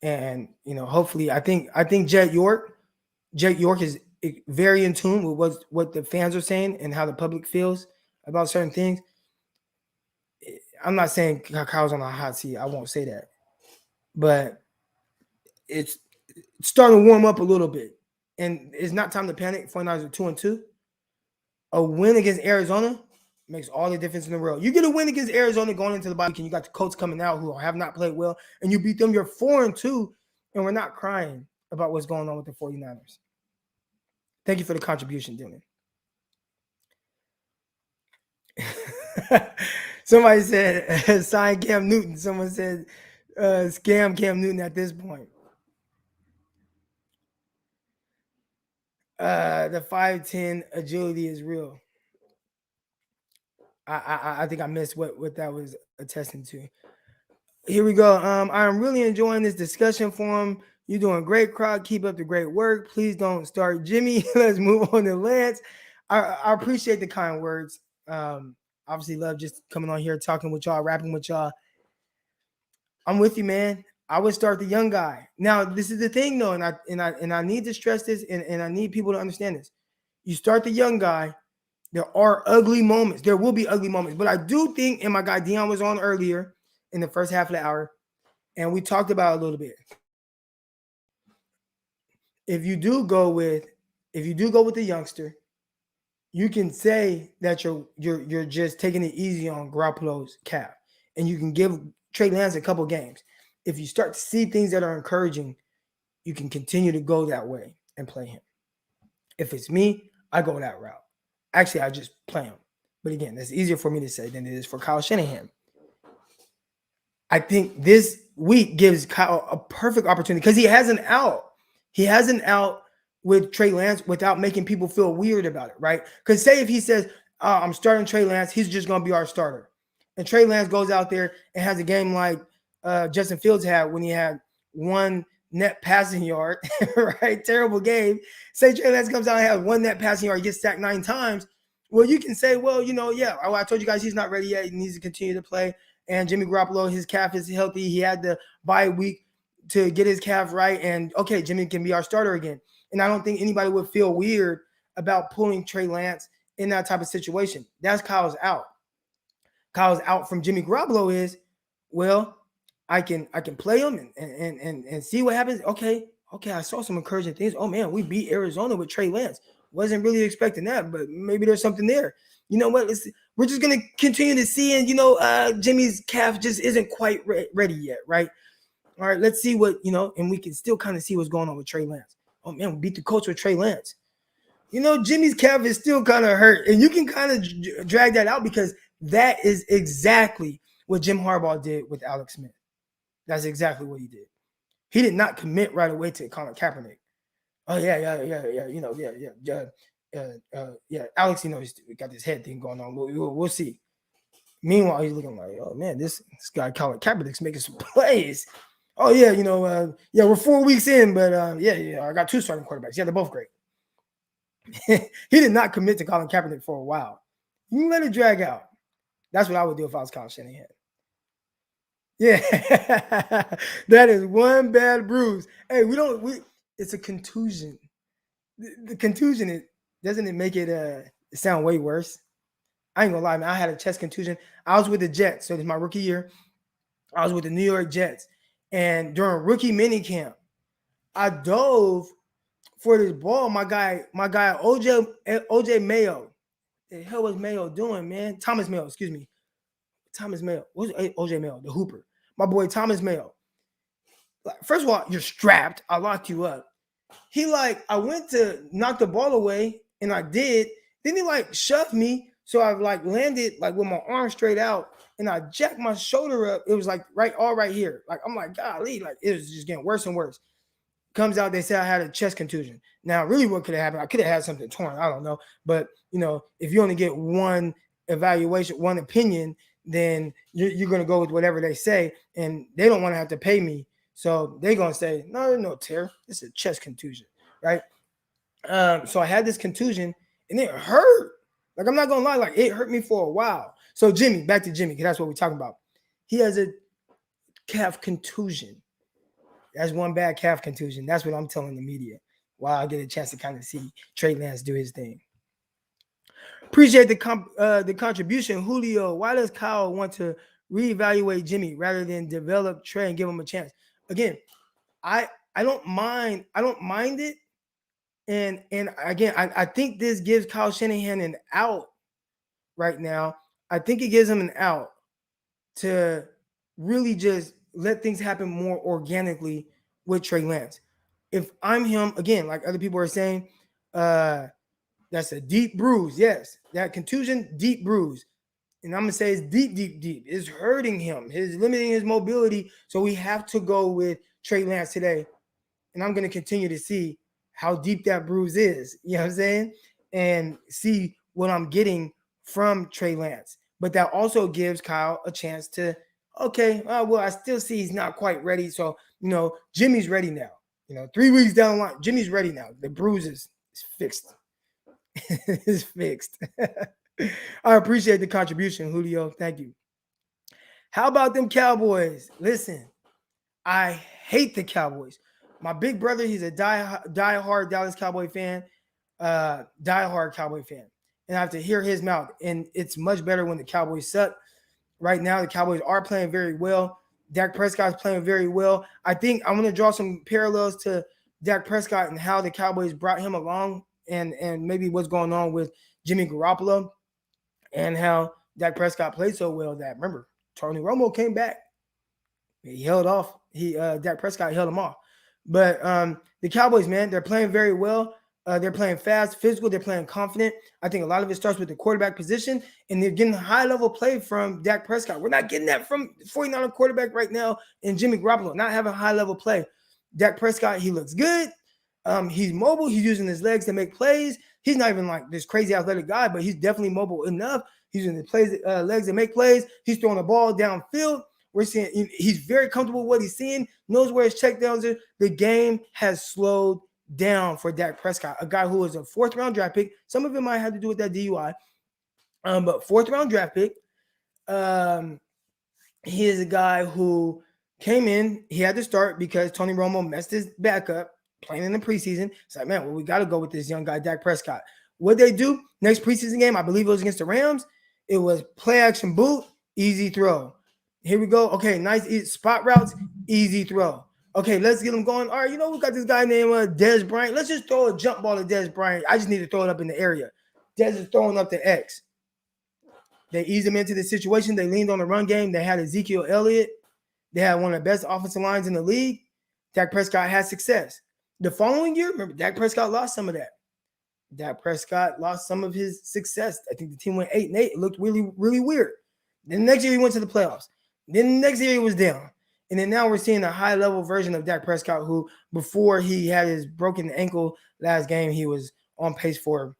And, hopefully I think Jet York is very in tune with what the fans are saying and how the public feels about certain things. I'm not saying Kyle's on a hot seat. I won't say that. But it's starting to warm up a little bit. And it's not time to panic. 49ers are 2-2. A win against Arizona makes all the difference in the world. You get a win against Arizona going into the bye week, and you got the Colts coming out who have not played well, and you beat them. You're 4-2, and we're not crying about what's going on with the 49ers. Thank you for the contribution, Dylan. Somebody said, sign Cam Newton. Someone said, scam Cam Newton at this point. The 5'10" agility is real. I think I missed what that was attesting to. Here we go. I'm really enjoying this discussion forum. You're doing great, crowd. Keep up the great work. Please don't start Jimmy. Let's move on to Lance. I appreciate the kind words. Obviously love just coming on here, talking with y'all, rapping with y'all. I'm with you, man. I would start the young guy. Now, this is the thing, though, and I need to stress this, and I need people to understand this. You start the young guy. There are ugly moments. There will be ugly moments. But I do think, and my guy Dion was on earlier in the first half of the hour, and we talked about it a little bit. If you do go with the youngster, you can say that you're just taking it easy on Garoppolo's cap, and you can give Trey Lance a couple games. If you start to see things that are encouraging, you can continue to go that way and play him. If it's me, I go that route. Actually, I just play him. But again, that's easier for me to say than it is for Kyle Shanahan. I think this week gives Kyle a perfect opportunity because he has an out. He has an out with Trey Lance without making people feel weird about it, right? Because say if he says, I'm starting Trey Lance, he's just going to be our starter. And Trey Lance goes out there and has a game like Justin Fields had when he had 1 net passing yard, right? Terrible game. Say Trey Lance comes out and has 1 net passing yard, gets sacked 9 times. Well, you can say, well, I told you guys he's not ready yet. He needs to continue to play. And Jimmy Garoppolo, his calf is healthy. He had the bye week to get his calf right. And, okay, Jimmy can be our starter again. And I don't think anybody would feel weird about pulling Trey Lance in that type of situation. That's Kyle's out. Kyle's out from Jimmy Garoppolo is, well, I can play him and see what happens. Okay, I saw some encouraging things. Oh, man, we beat Arizona with Trey Lance. Wasn't really expecting that, but maybe there's something there. You know what? We're just going to continue to see, and, Jimmy's calf just isn't quite ready yet, right? All right, let's see what, and we can still kind of see what's going on with Trey Lance. Oh, man, we beat the coach with Trey Lance. Jimmy's calf is still kind of hurt, and you can kind of drag that out because that is exactly what Jim Harbaugh did with Alex Smith. That's exactly what he did. He did not commit right away to Colin Kaepernick. Oh, yeah. Alex, he's got this head thing going on. We'll see. Meanwhile, he's looking like, oh, man, this guy Colin Kaepernick's making some plays. Oh, yeah, we're 4 weeks in, but I got 2 starting quarterbacks. Yeah, they're both great. He did not commit to Colin Kaepernick for a while. You can let it drag out. That's what I would do if I was Kyle Shanahan. Yeah, that is one bad bruise. Hey, it's a contusion. The contusion, doesn't it make it sound way worse? I ain't gonna lie, man. I had a chest contusion. I was with the Jets, so it was my rookie year. I was with the New York Jets, and during rookie minicamp, I dove for this ball. My guy OJ Mayo. The hell was Mayo doing, man? Thomas Mayo, excuse me. Thomas Mayo. What's OJ Mayo, the hooper? My boy Thomas Mayo. First of all, you're strapped. I locked you up. I went to knock the ball away, and I did. Then he shoved me, so I landed with my arm straight out, and I jacked my shoulder up. It was right here. I'm like, golly, it was just getting worse and worse. Comes out, they say I had a chest contusion. Now, really, what could have happened? I could have had something torn. I don't know. But, if you only get one evaluation, one opinion, then you're going to go with whatever they say, and they don't want to have to pay me. So they're going to say, no tear. It's a chest contusion, right? So I had this contusion, and it hurt. I'm not going to lie. It hurt me for a while. So back to Jimmy, because that's what we're talking about. He has a calf contusion. That's one bad calf contusion. That's what I'm telling the media while I get a chance to kind of see Trey Lance do his thing. Appreciate the contribution, Julio. Why does Kyle want to reevaluate Jimmy rather than develop Trey and give him a chance? Again, I don't mind it. And again, I think this gives Kyle Shanahan an out right now. I think it gives him an out to really just let things happen more organically with Trey Lance. If I'm him, again, like other people are saying, that's a deep bruise. Yes, that contusion, deep bruise. And I'm going to say it's deep. It's hurting him. It's limiting his mobility. So we have to go with Trey Lance today. And I'm going to continue to see how deep that bruise is. You know what I'm saying? And see what I'm getting from Trey Lance. But that also gives Kyle a chance to, I still see he's not quite ready. So, Jimmy's ready now. 3 weeks down the line, Jimmy's ready now. The bruise is fixed. It's fixed. I appreciate the contribution, Julio. Thank you. How about them Cowboys? Listen, I hate the Cowboys. My big brother, he's a diehard Dallas Cowboy fan, diehard Cowboy fan. And I have to hear his mouth. And it's much better when the Cowboys suck. Right now, the Cowboys are playing very well. Dak Prescott's playing very well. I think I'm going to draw some parallels to Dak Prescott and how the Cowboys brought him along and maybe what's going on with Jimmy Garoppolo and how Dak Prescott played so well that, remember, Tony Romo came back. He held off. Dak Prescott held him off. But the Cowboys, man, they're playing very well. They're playing fast, physical. They're playing confident. I think a lot of it starts with the quarterback position, and they're getting high-level play from Dak Prescott. We're not getting that from 49er quarterback right now and Jimmy Garoppolo, not having high-level play. Dak Prescott, he looks good. He's mobile. He's using his legs to make plays. He's not even like this crazy athletic guy, but he's definitely mobile enough. He's using his legs to make plays. He's throwing the ball downfield. We're seeing he's very comfortable with what he's seeing, knows where his checkdowns are. The game has slowed down for Dak Prescott, a guy who was a 4th-round draft pick. Some of it might have to do with that DUI, but 4th-round draft pick. He is a guy who came in. He had to start because Tony Romo messed his back up playing in the preseason. It's like, man, we got to go with this young guy, Dak Prescott. What they do next preseason game, I believe it was against the Rams. It was play action boot, easy throw. Here we go. Okay, nice spot routes, easy throw. Okay, let's get him going. All right, we got this guy named Dez Bryant. Let's just throw a jump ball to Dez Bryant. I just need to throw it up in the area. Dez is throwing up the X. They eased him into the situation. They leaned on the run game. They had Ezekiel Elliott. They had one of the best offensive lines in the league. Dak Prescott had success. The following year, remember, Dak Prescott lost some of that. Dak Prescott lost some of his success. I think the team went 8-8. It looked really, really weird. Then the next year he went to the playoffs. Then the next year he was down. And then now we're seeing a high-level version of Dak Prescott who, before he had his broken ankle last game, he was on pace for,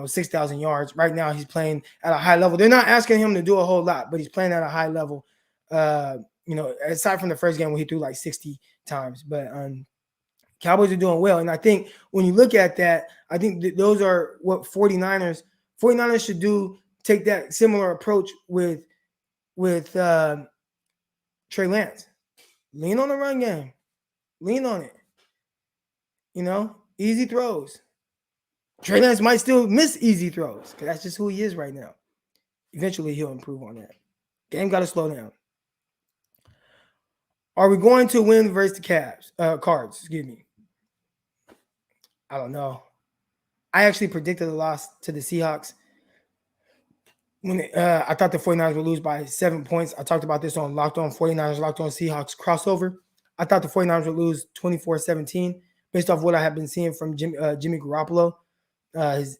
6,000 yards. Right now he's playing at a high level. They're not asking him to do a whole lot, but he's playing at a high level, aside from the first game where he threw like 60 times. But Cowboys are doing well. And I think when you look at that, I think those are what 49ers should do, take that similar approach with Trey Lance. Lean on the run game. Lean on it. Easy throws. Trey Lance might still miss easy throws because that's just who he is right now. Eventually, he'll improve on that. Game got to slow down. Are we going to win versus the Cards? Excuse me. I don't know. I actually predicted a loss to the Seahawks. When I thought the 49ers would lose by 7 points. I talked about this on Locked On 49ers, Locked On Seahawks crossover. I thought the 49ers would lose 24-17 based off what I have been seeing from Jimmy Garoppolo. His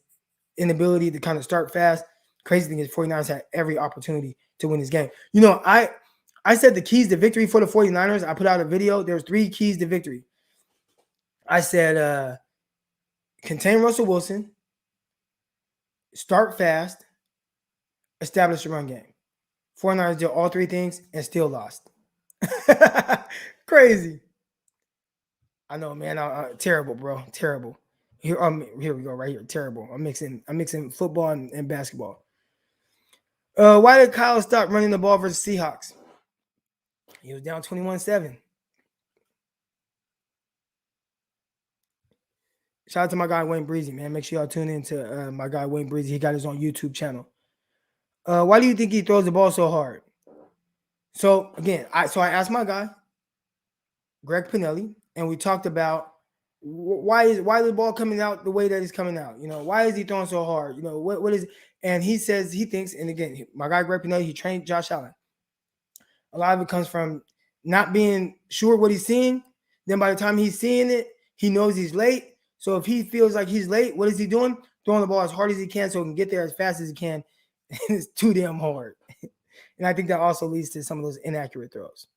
inability to kind of start fast. Crazy thing is 49ers had every opportunity to win this game. You know, I said the keys to victory for the 49ers. I put out a video. There's 3 keys to victory. I said contain Russell Wilson, start fast, establish the run game. 49ers did all 3 things and still lost. Crazy. I know, man. Terrible, bro. Terrible. Here we go, right here. Terrible. I'm mixing football and basketball. Why did Kyle stop running the ball versus Seahawks? He was down 21-7. Shout out to my guy Wayne Breezy, man. Make sure y'all tune in to my guy Wayne Breezy. He got his own YouTube channel. Why do you think he throws the ball so hard? So again, I asked my guy, Greg Pinelli, and we talked about why is the ball coming out the way that it's coming out? You know, why is he throwing so hard? You know, what is it? And he says he thinks, and again, my guy Greg Pinelli, he trained Josh Allen. A lot of it comes from not being sure what he's seeing. Then by the time he's seeing it, he knows he's late. So if he feels like he's late, what is he doing? Throwing the ball as hard as he can so he can get there as fast as he can. And it's too damn hard. And I think that also leads to some of those inaccurate throws.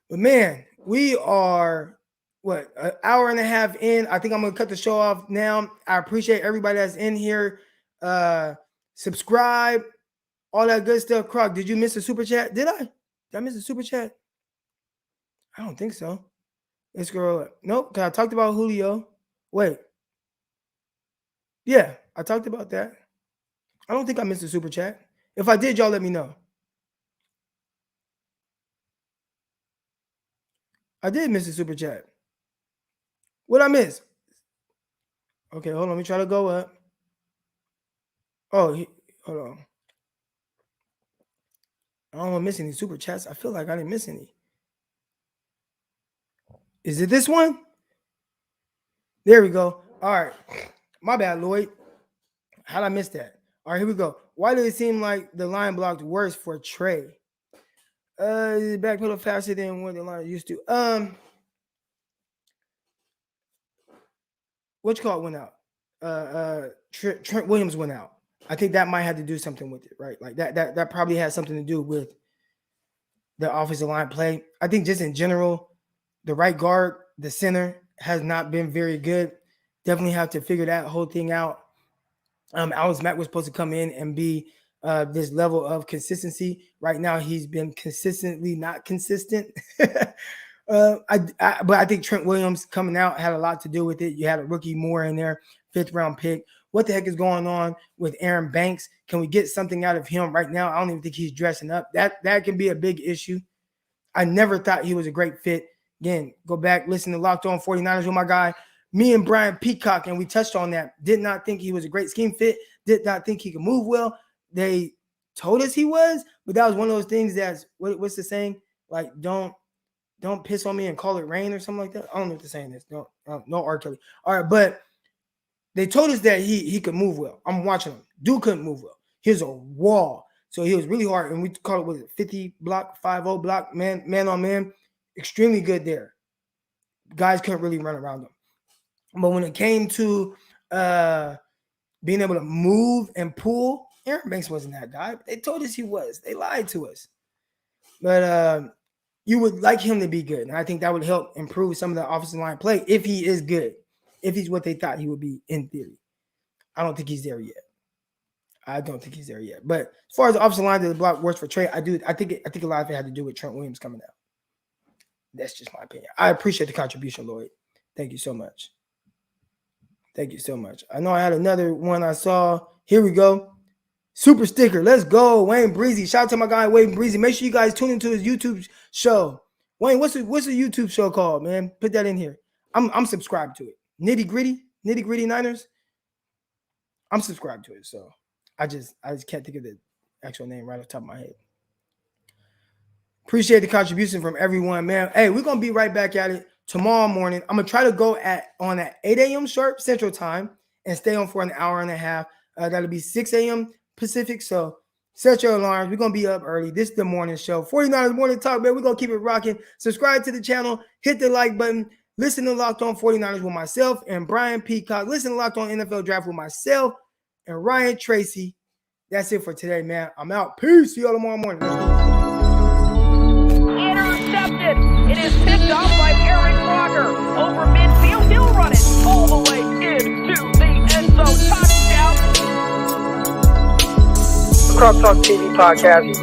But man, we are, an hour and a half in. I think I'm going to cut the show off now. I appreciate everybody that's in here. Subscribe, all that good stuff. Croc, did you miss a super chat? Did I miss a super chat? I don't think so. Let's scroll up. Nope, because I talked about Julio. Wait. Yeah, I talked about that. I don't think I missed a super chat. If I did, y'all let me know. I did miss a super chat. What'd I miss? Okay, hold on. Let me try to go up. Oh, hold on. I don't want to miss any super chats. I feel like I didn't miss any. Is it this one? There we go. All right. My bad, Lloyd. How'd I miss that? All right, here we go. Why did it seem like the line blocked worse for Trey? Backpedal faster than what the line used to. What you call it went out? Trent Williams went out. I think that might have to do something with it, right? Like that probably has something to do with the offensive line play. I think just in general, the right guard, the center has not been very good. Definitely have to figure that whole thing out. Alex Mack was supposed to come in and be this level of consistency. Right now, he's been consistently not consistent. But I think Trent Williams coming out had a lot to do with it. You had a rookie Moore in there, 5th round pick. What the heck is going on with Aaron Banks? Can we get something out of him right now? I don't even think he's dressing up. That can be a big issue. I never thought he was a great fit. Again, go back, listen to Locked On 49ers with my guy, me and Brian Peacock, and we touched on that. Did not think he was a great scheme fit. Did not think he could move well. They told us he was, but that was one of those things that's, what's the saying? Like, don't piss on me and call it rain or something like that. I don't know what the saying is. No R. Kelly. All right, but they told us that he could move well. I'm watching him. Dude couldn't move well. He was a wall. So he was really hard. And we call it, was it 50 block, 5-0 block, man on man. Extremely good there. Guys couldn't really run around him. But when it came to being able to move and pull, Aaron Banks wasn't that guy. They told us he was. They lied to us. But you would like him to be good. And I think that would help improve some of the offensive line play if he is good. If he's what they thought he would be in theory. I don't think he's there yet. But as far as the offensive line, did the block worse for Trey? I think a lot of it had to do with Trent Williams coming out. That's just my opinion. I appreciate the contribution, Lloyd. Thank you so much. I know I had another one I saw. Here we go. Super sticker. Let's go. Wayne Breezy. Shout out to my guy, Wayne Breezy. Make sure you guys tune into his YouTube show. Wayne, what's the YouTube show called, man? Put that in here. I'm subscribed to it. Nitty Gritty Niners. I'm subscribed to it. So I just can't think of the actual name right off the top of my head. Appreciate the contribution from everyone, man. Hey, we're going to be right back at it. tomorrow morning. I'm going to try to go on at 8 a.m. sharp Central Time and stay on for an hour and a half. That'll be 6 a.m. Pacific. So set your alarms. We're going to be up early. This is the morning show. 49ers Morning Talk, man. We're going to keep it rocking. Subscribe to the channel. Hit the like button. Listen to Locked On 49ers with myself and Brian Peacock. Listen to Locked On NFL Draft with myself and Ryan Tracy. That's it for today, man. I'm out. Peace. See you all tomorrow morning. Intercepted. It is picked off by Aaron Crocker. Over midfield. He'll run it all the way into the end zone. Touchdown. Cross Talk TV podcast.